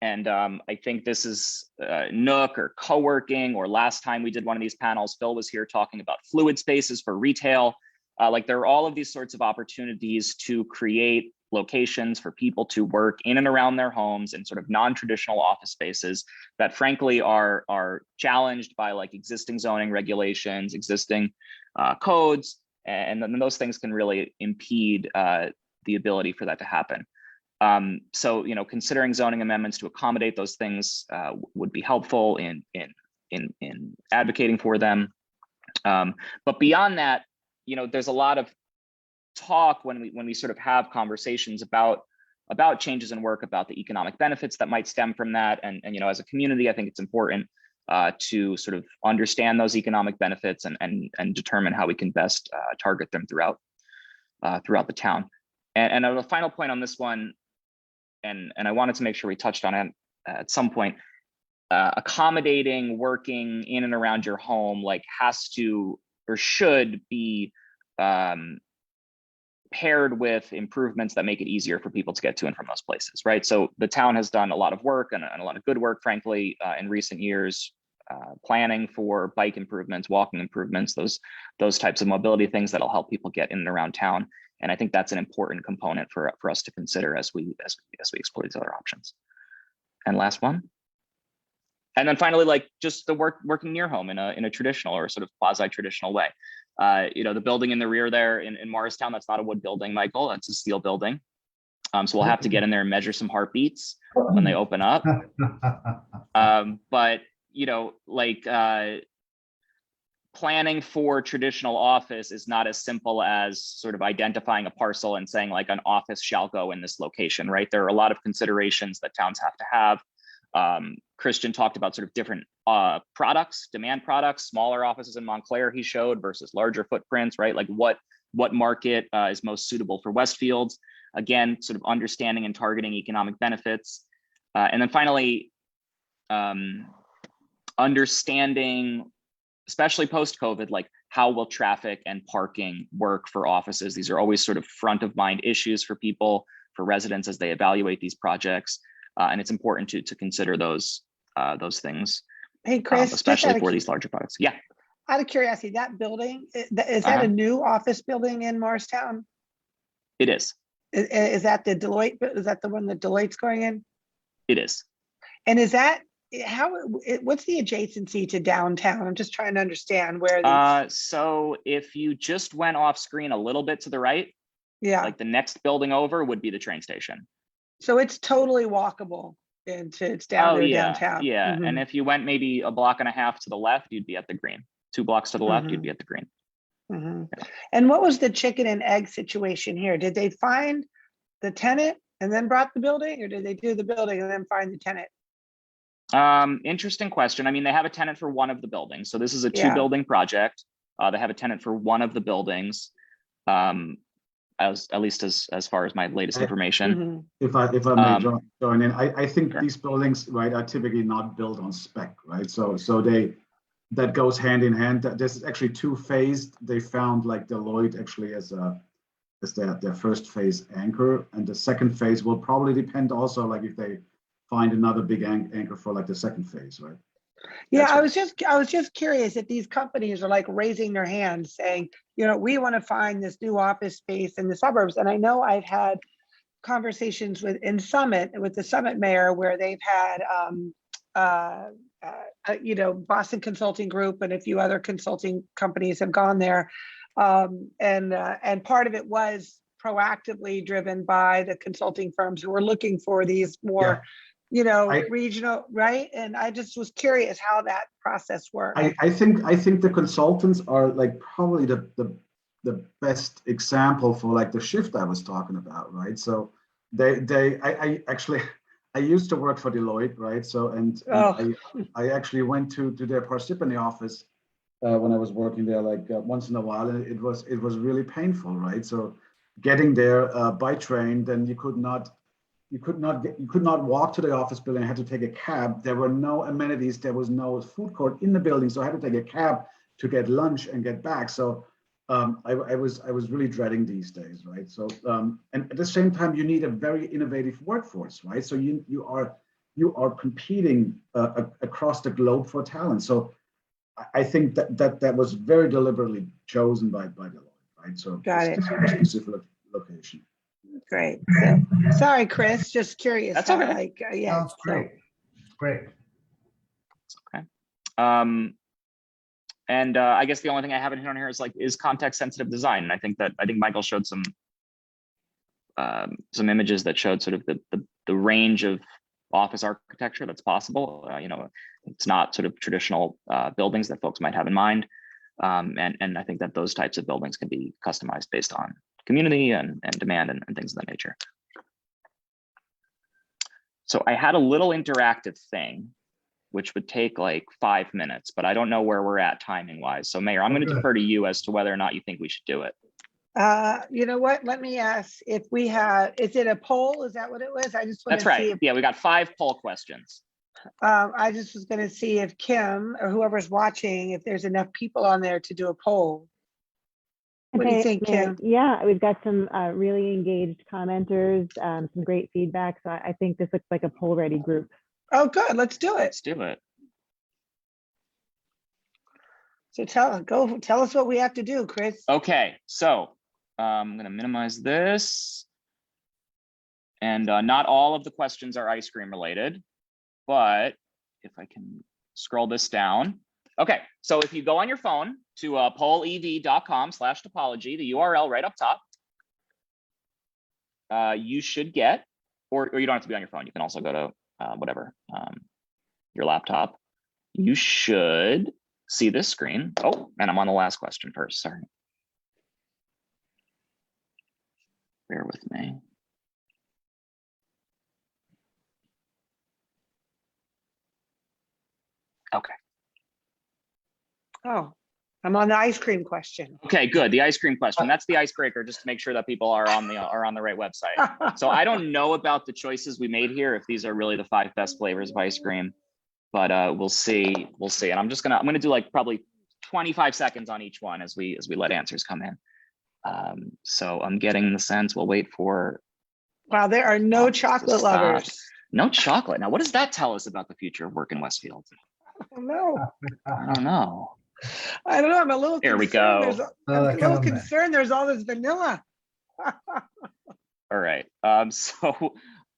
And I think this is Nook or co-working, or last time we did one of these panels, Phil was here talking about fluid spaces for retail. Like, there are all of these sorts of opportunities to create locations for people to work in and around their homes in sort of non-traditional office spaces that frankly are challenged by like existing zoning regulations, existing codes, and then those things can really impede the ability for that to happen. So, considering zoning amendments to accommodate those things would be helpful in advocating for them. But beyond that, there's a lot of talk when we sort of have conversations about changes in work, about the economic benefits that might stem from that. And as a community, I think it's important to sort of understand those economic benefits and determine how we can best target them throughout the town. And a final point on this one, and I wanted to make sure we touched on it at some point, accommodating working in and around your home like has to or should be paired with improvements that make it easier for people to get to and from those places, right? So the town has done a lot of work and a lot of good work, frankly, in recent years, planning for bike improvements, walking improvements, those types of mobility things that'll help people get in and around town. And I think that's an important component for us to consider as we explore these other options. And last one. And then finally, like just the working near home in a traditional or sort of quasi-traditional way. The building in the rear there in Morristown, that's not a wood building, Michael, that's a steel building. So we'll have to get in there and measure some heartbeats when they open up. But planning for traditional office is not as simple as sort of identifying a parcel and saying like an office shall go in this location, right? There are a lot of considerations that towns have to have. Christian talked about sort of different products, demand products, smaller offices in Montclair he showed versus larger footprints, right? Like what market is most suitable for Westfield? Again, sort of understanding and targeting economic benefits. And then finally, understanding, especially post-COVID, like how will traffic and parking work for offices? These are always sort of front of mind issues for people, for residents as they evaluate these projects. And it's important to consider those things. Hey, Chris, especially for these larger products. Yeah. Out of curiosity, that building, is that a new office building in Morristown? It is. Is that the Deloitte? Is that the one that Deloitte's going in? It is. And is that what's the adjacency to downtown? I'm just trying to understand where. So if you just went off screen a little bit to the right, yeah, like the next building over would be the train station. So it's totally walkable it's down there downtown. Yeah. Mm-hmm. And if you went maybe a block and a half to the left, you'd be at the green. 2 blocks to the left, you'd be at the green. Mm-hmm. Yeah. And what was the chicken and egg situation here? Did they find the tenant and then brought the building, or did they do the building and then find the tenant? Interesting question. I mean, they have a tenant for one of the buildings. So this is a 2-building project. They have a tenant for one of the buildings. at least as far as my latest information. Mhm. If I may Um, join in, I think sure. these buildings, right, are typically not built on spec, right? So that goes hand in hand. This is actually two-phased. They found like Deloitte actually as their first phase anchor, and the second phase will probably depend also like if they find another big anchor for like the second phase, right? Yeah, That's I was just curious if these companies are like raising their hands saying, you know, we want to find this new office space in the suburbs. And I know I've had conversations with the Summit mayor where they've had you know, Boston Consulting Group and a few other consulting companies have gone there. And part of it was proactively driven by the consulting firms who were looking for these more, you know, regional, right? And I just was curious how that process worked. I think the consultants are like probably the best example for like the shift I was talking about, right? So I actually I used to work for Deloitte, right? So I actually went to their Parsippany office when I was working there like once in a while, and it was really painful, right? So getting there by train, then you could not walk to the office building. I had to take a cab. There were no amenities. There was no food court in the building, so I had to take a cab to get lunch and get back. So I was really dreading these days, right? So and at the same time, you need a very innovative workforce, right? So you are competing across the globe for talent. So I think that was very deliberately chosen by Deloitte, right? So Got it. specific location. Great. So, sorry, Chris, just curious. That's how, okay. like, yeah. Sounds great. Great. Okay. And I guess the only thing I haven't hit on here is context sensitive design. And I think Michael showed some images that showed sort of the range of office architecture that's possible. You know, it's not sort of traditional buildings that folks might have in mind. And I think that those types of buildings can be customized based on community and demand and things of that nature. So I had a little interactive thing, which would take like 5 minutes, but I don't know where we're at timing wise. So Mayor, I'm going to defer to you as to whether or not you think we should do it. You know what? Let me ask if we have, is it a poll? Is that what it was? I just want That's to right. see if, Yeah, we got 5 poll questions. I just was going to see if Kim or whoever's watching, if there's enough people on there to do a poll. What do you think, Kim? Yeah, we've got some really engaged commenters, some great feedback. So I think this looks like a poll-ready group. Oh, good. Let's do it. Let's do it. So tell us what we have to do, Chris. Okay, so I'm going to minimize this. And not all of the questions are ice cream related, but if I can scroll this down. Okay, so if you go on your phone to pollev.com/topology, the URL right up top, you should get, or you don't have to be on your phone. You can also go to whatever, your laptop. You should see this screen. Oh, and I'm on the last question first, sorry. Bear with me. Okay. Oh, I'm on the ice cream question. Okay, good. The ice cream question. That's the icebreaker, just to make sure that people are on the right website. So I don't know about the choices we made here, if these are really the 5 best flavors of ice cream, but we'll see. We'll see. And I'm gonna do like probably 25 seconds on each one as we let answers come in. So I'm getting the sense. We'll wait for. Wow, there are no chocolate lovers. No chocolate. Now, what does that tell us about the future of work in Westfield? Oh, no. I don't know. I don't know. I'm a little There we concerned. go. I'm a little concerned. There's all this vanilla. All right. So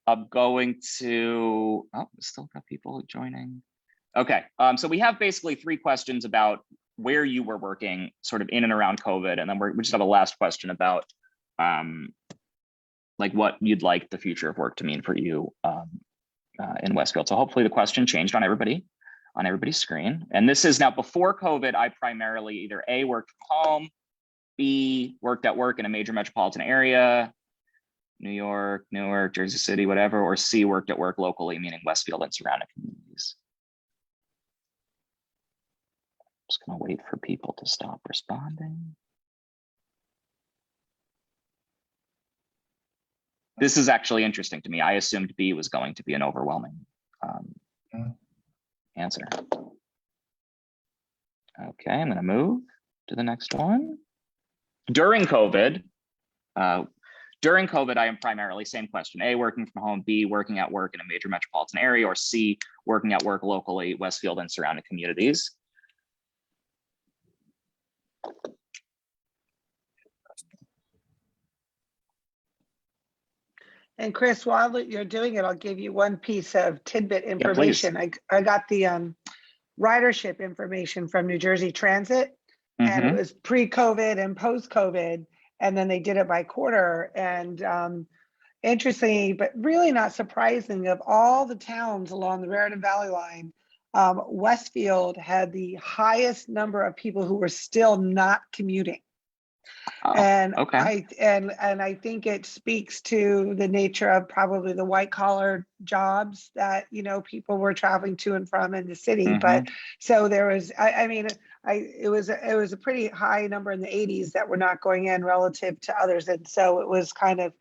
I'm going to. Oh, we still got people joining. Okay. So we have basically 3 questions about where you were working, sort of in and around COVID, and then we just have a last question about like what you'd like the future of work to mean for you in Westfield. So hopefully the question changed on everybody's screen. And this is now before COVID, I primarily either A, worked from home, B, worked at work in a major metropolitan area, New York, Newark, Jersey City, whatever, or C, worked at work locally, meaning Westfield and surrounding communities. Just gonna wait for people to stop responding. This is actually interesting to me. I assumed B was going to be an overwhelming answer. Okay, I'm going to move to the next one. During COVID, I am primarily, same question, A, working from home, B, working at work in a major metropolitan area, or C, working at work locally, Westfield and surrounding communities. And Chris, while you're doing it, I'll give you one piece of tidbit information. I got the ridership information from New Jersey Transit, and it was pre-COVID and post-COVID, and then they did it by quarter. And interestingly, but really not surprising, of all the towns along the Raritan Valley line, Westfield had the highest number of people who were still not commuting. And I think it speaks to the nature of probably the white collar jobs that, you know, people were traveling to and from in the city. But so there was, it was a pretty high number in the 80s that were not going in relative to others. And so it was kind of,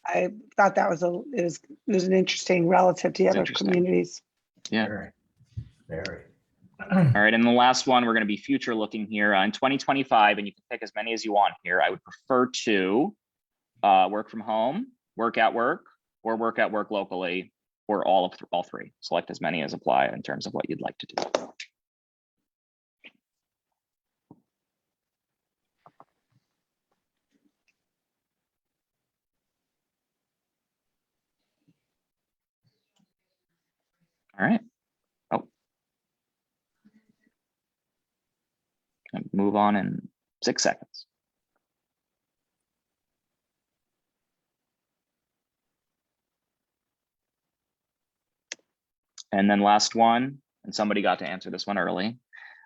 I thought that was it was an interesting relative to the other communities. Yeah. Very. All right, and the last one, we're going to be future looking here in 2025, and you can pick as many as you want here. I would prefer to work from home, work at work, or work at work locally, or all three. Select as many as apply in terms of what you'd like to do. All right. Move on in 6 seconds. And then last one, and somebody got to answer this one early.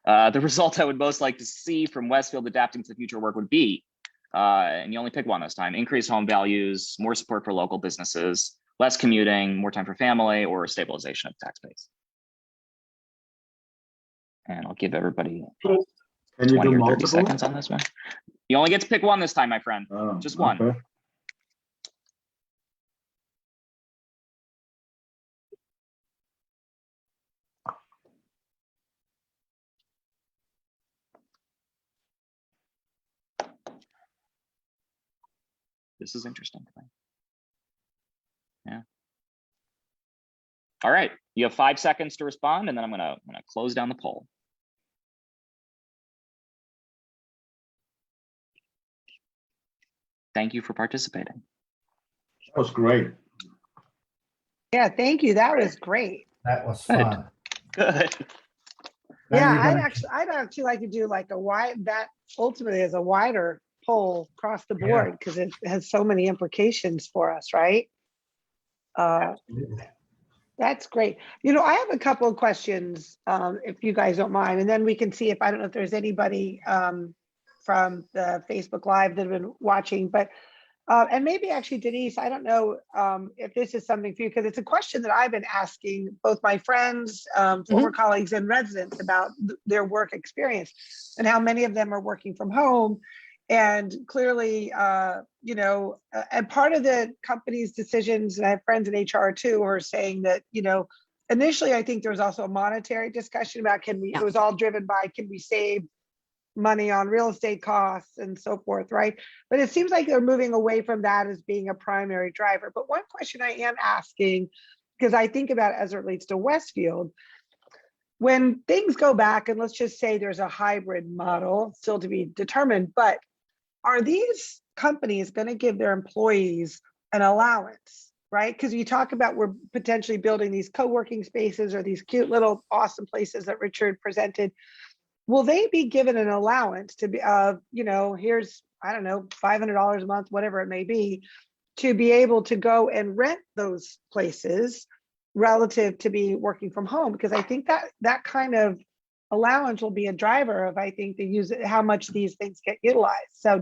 The result I would most like to see from Westfield adapting to the future work would be, and you only pick one this time, increased home values, more support for local businesses, less commuting, more time for family, or stabilization of tax base. And I'll give everybody 20 or 30 seconds on this one. You only get to pick one this time, my friend. Just one. Okay. This is interesting to me. Yeah. All right, you have 5 seconds to respond, and then I'm gonna close down the poll. Thank you for participating. That was great. Yeah, thank you. That was great. That was fun. Good. Yeah, I'd actually like to do like that ultimately as a wider poll across the board, because it has so many implications for us, right? That's great. You know, I have a couple of questions, if you guys don't mind, and then we can see if, I don't know if there's anybody from the Facebook Live that have been watching, but and maybe actually Denise, I don't know if this is something for you, because it's a question that I've been asking both my friends, former colleagues and residents about their work experience and how many of them are working from home. And clearly, you know, and part of the company's decisions, and I have friends in HR too, who are saying that, you know, initially, I think there was also a monetary discussion about it was all driven by, can we save money on real estate costs and so forth, right? But it seems like they're moving away from that as being a primary driver. But one question I am asking, because I think about it as it relates to Westfield, when things go back, and let's just say there's a hybrid model still to be determined, but are these companies going to give their employees an allowance, right? Because you talk about we're potentially building these co-working spaces or these cute little awesome places that Richard presented. Will they be given an allowance to be, you know, here's, I don't know, $500 a month, whatever it may be, to be able to go and rent those places relative to be working from home? Because I think that kind of allowance will be a driver of, I think, the use, how much these things get utilized. So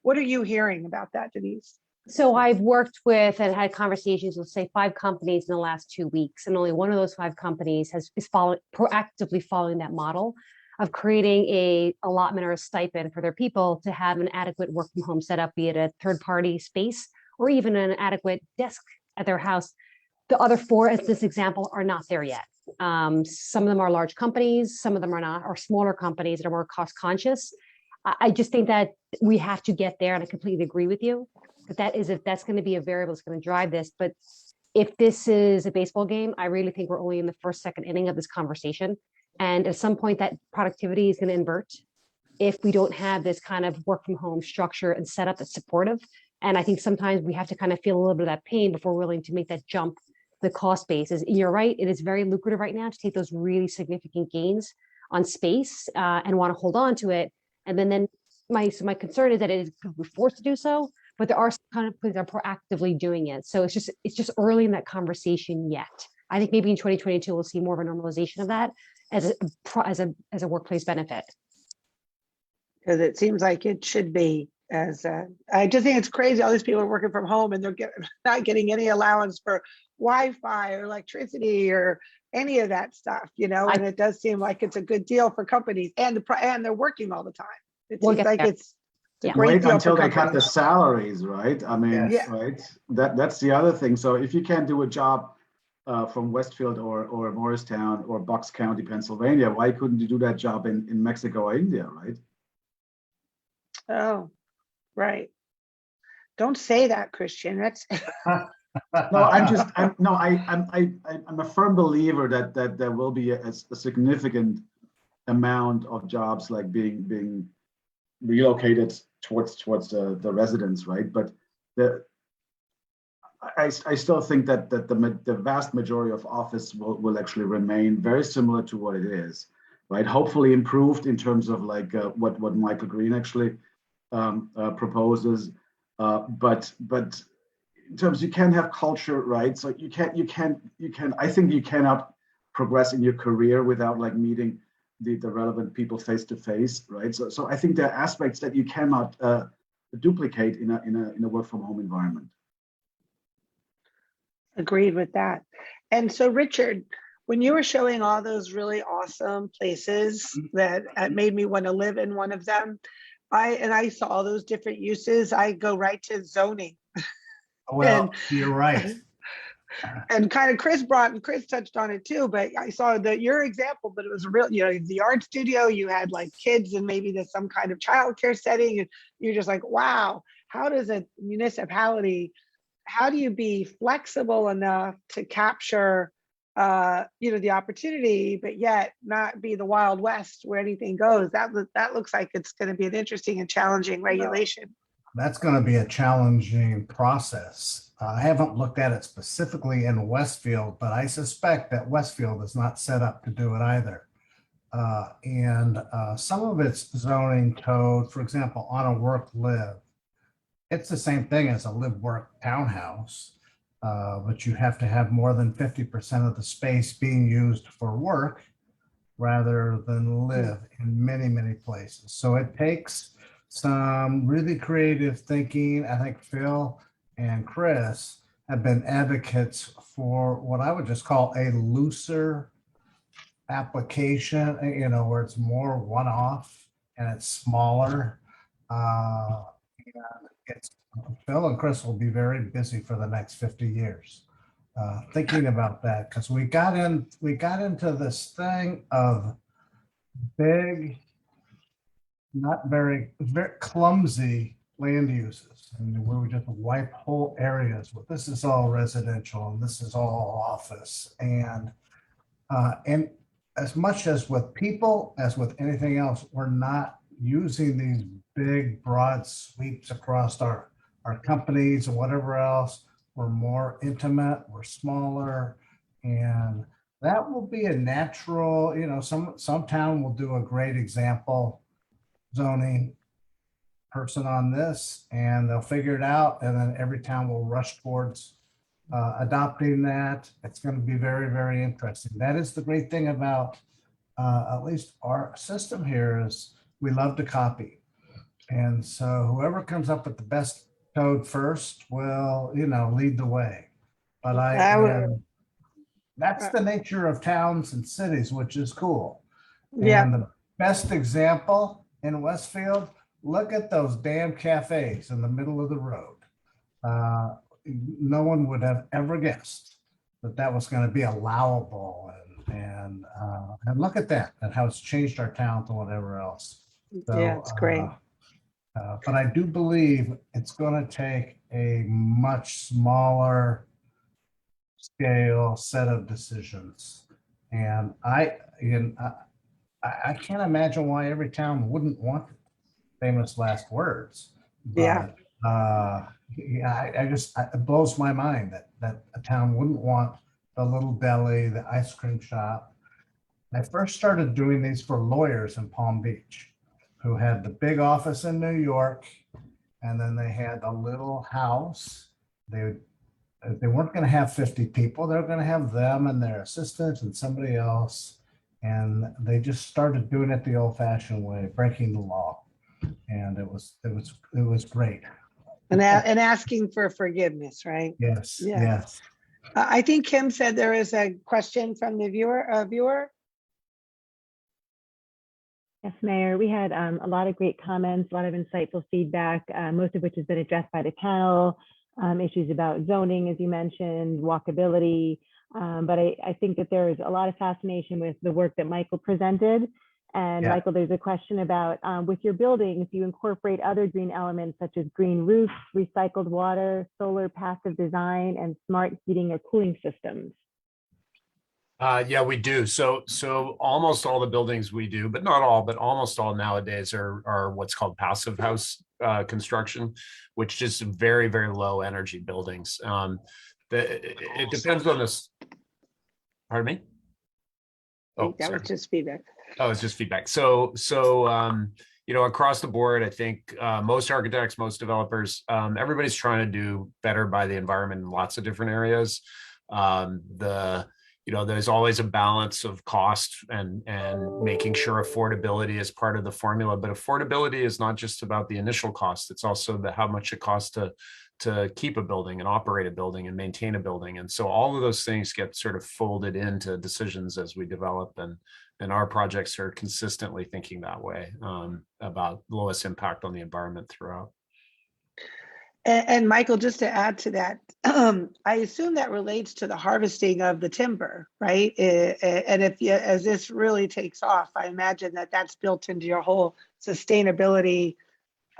what are you hearing about that, Denise? So I've worked with and had conversations with, say, 5 companies in the last 2 weeks, and only one of those 5 companies is proactively following that model of creating a allotment or a stipend for their people to have an adequate work from home setup, be it a third party space or even an adequate desk at their house. The other four, as this example, are not there yet. Some of them are large companies, some of them are not, or smaller companies that are more cost conscious. I just think that we have to get there, and I completely agree with you. But that's going to be a variable that's going to drive this. But if this is a baseball game, I really think we're only in the first, second inning of this conversation. And at some point, that productivity is going to invert if we don't have this kind of work from home structure and setup that's supportive. And I think sometimes we have to kind of feel a little bit of that pain before we're willing to make that jump. The cost basis. You're right. It is very lucrative right now to take those really significant gains on space and want to hold on to it. And then my concern is that it is we're forced to do so, but there are some kind of companies that are proactively doing it. So it's just early in that conversation yet. I think maybe in 2022 we'll see more of a normalization of that as a workplace benefit. Because it seems like it should be. I just think it's crazy. All these people are working from home and they're not getting any allowance for Wi-Fi or electricity or any of that stuff, and it does seem like it's a good deal for companies, and they're working all the time. It seems like it's a great deal until for they cut the companies. salaries, right? I mean, right? That's the other thing. So if you can't do a job from Westfield or Morristown or Bucks County, Pennsylvania, why couldn't you do that job in Mexico or India, right? Oh, right. Don't say that, Christian. That's No, I'm a firm believer that there will be a significant amount of jobs like being relocated towards the residents, right? But I still think that the vast majority of office will actually remain very similar to what it is, right? Hopefully improved in terms of like what Michael Green actually proposes, but in terms you can have culture, right? So you can I think you cannot progress in your career without like meeting the relevant people face to face, right? So I think there are aspects that you cannot duplicate in a work from home environment. agreed with that. And so, Richard, when you were showing all those really awesome places that made me want to live in one of them, I saw all those different uses, I go right to zoning. Well, you're right. And kind of Chris touched on it too, but I saw your example, but it was real, the art studio, you had like kids and maybe there's some kind of childcare setting, and you're just like, wow, how does a municipality, how do you be flexible enough to capture the opportunity, but yet not be the Wild West where anything goes? That looks like it's going to be an interesting and challenging regulation. That's going to be a challenging process. I haven't looked at it specifically in Westfield, but I suspect that Westfield is not set up to do it either. And some of its zoning code, for example, on a work-live, it's the same thing as a live-work townhouse, but you have to have more than 50% of the space being used for work rather than live in many, many places. So it takes some really creative thinking. I think Phil and Chris have been advocates for what I would just call a looser application, where it's more one-off and it's smaller. Phil and Chris will be very busy for the next 50 years thinking about that, because we got into this thing of big, not very clumsy land uses, and where we just wipe whole areas. Well, this is all residential and this is all office, and as much as with people as with anything else, we're not using these big broad sweeps across our companies or whatever else. We're more intimate, we're smaller, and that will be a natural, some town will do a great example zoning person on this, and they'll figure it out, and then every town will rush towards adopting that. It's going to be very, very interesting. That is the great thing about at least our system here, is we love to copy, and so whoever comes up with the best code first will lead the way. But that's the nature of towns and cities, which is cool. Yeah. And the best example in Westfield, look at those damn cafes in the middle of the road. no one would have ever guessed that that was going to be allowable. And look at that, and how it's changed our town to whatever else. So, Yeah, it's great. But I do believe it's going to take a much smaller scale set of decisions. And I can't imagine why every town wouldn't want famous last words. But, Yeah. yeah, it blows my mind that a town wouldn't want the little deli, the ice cream shop. I first started doing these for lawyers in Palm Beach who had the big office in New York, and then they had a little house. They weren't going to have 50 people. They were going to have them and their assistant and somebody else. And they just started doing it the old-fashioned way, breaking the law. And it was great. And asking for forgiveness, right? Yes, Yeah. yes. I think Kim said there is a question from the viewer. Yes, Mayor, we had a lot of great comments, a lot of insightful feedback, most of which has been addressed by the panel, issues about zoning, as you mentioned, walkability. But I think that there is a lot of fascination with the work that Michael presented. And Yeah. Michael, there's a question about with your buildings, you incorporate other green elements such as green roofs, recycled water, solar passive design, and smart heating or cooling systems. Yeah, we do. So almost all the buildings we do, but not all, but almost all nowadays are what's called passive house construction, which is very, very low energy buildings. It depends on this. Pardon me? I think that was just feedback. Oh, it's just feedback. So across the board, I think most architects, most developers, everybody's trying to do better by the environment in lots of different areas. There's always a balance of cost and making sure affordability is part of the formula. But affordability is not just about the initial cost. It's also how much it costs to keep a building and operate a building and maintain a building. And so all of those things get sort of folded into decisions as we develop, and our projects are consistently thinking that way about lowest impact on the environment throughout. And Michael, just to add to that, I assume that relates to the harvesting of the timber, right? And as this really takes off, I imagine that that's built into your whole sustainability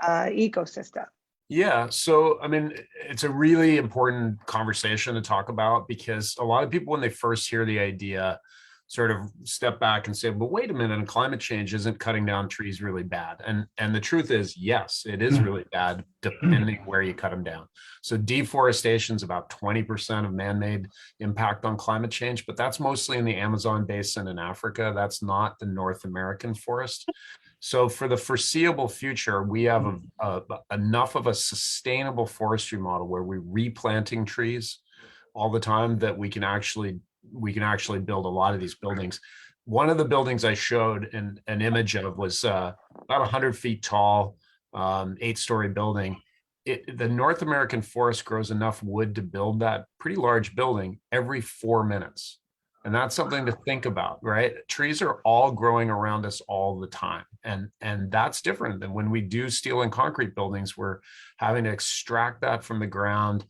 ecosystem. Yeah, so I mean, it's a really important conversation to talk about, because a lot of people, when they first hear the idea, sort of step back and say, but wait a minute, and climate change isn't cutting down trees really bad? And the truth is, yes, it is really bad, depending where you cut them down. So deforestation is about 20% of man-made impact on climate change, but that's mostly in the Amazon basin in Africa. That's not the North American forest. So for the foreseeable future, we have enough of a sustainable forestry model where we're replanting trees all the time that we can actually build a lot of these buildings. One of the buildings I showed an image of was about 100 feet tall, 8-story building. The North American forest grows enough wood to build that pretty large building every 4 minutes. And that's something to think about, right? Trees are all growing around us all the time. And that's different than when we do steel and concrete buildings. We're having to extract that from the ground,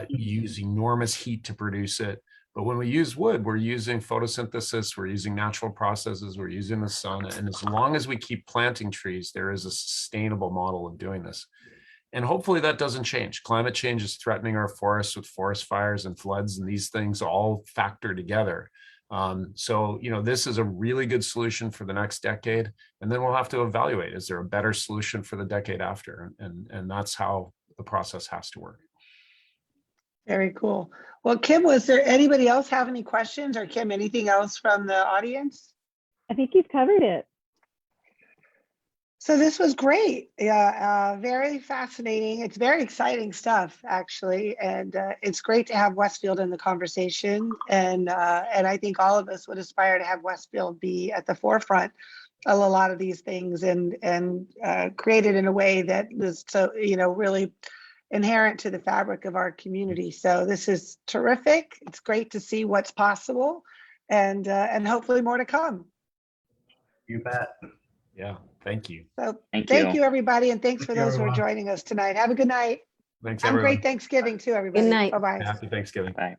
use enormous heat to produce it. But when we use wood, we're using photosynthesis, we're using natural processes, we're using the sun. And as long as we keep planting trees, there is a sustainable model of doing this. And hopefully that doesn't change. Climate change is threatening our forests with forest fires and floods, and these things all factor together. So this is a really good solution for the next decade. And then we'll have to evaluate, is there a better solution for the decade after? And that's how the process has to work. Very cool. Well, Kim, was there anybody else have any questions, or Kim, anything else from the audience? I think you've covered it. So this was great. Yeah, very fascinating. It's very exciting stuff, actually. And it's great to have Westfield in the conversation. And I think all of us would aspire to have Westfield be at the forefront of a lot of these things and create it in a way that is so, really inherent to the fabric of our community. So this is terrific. It's great to see what's possible, and hopefully more to come. You bet. Yeah, thank you. So thank you, everybody, and thanks for those who are joining us tonight. Have a good night. Thanks, Have a everyone. great Thanksgiving too, everybody. night. Bye-bye. Happy Thanksgiving. Bye.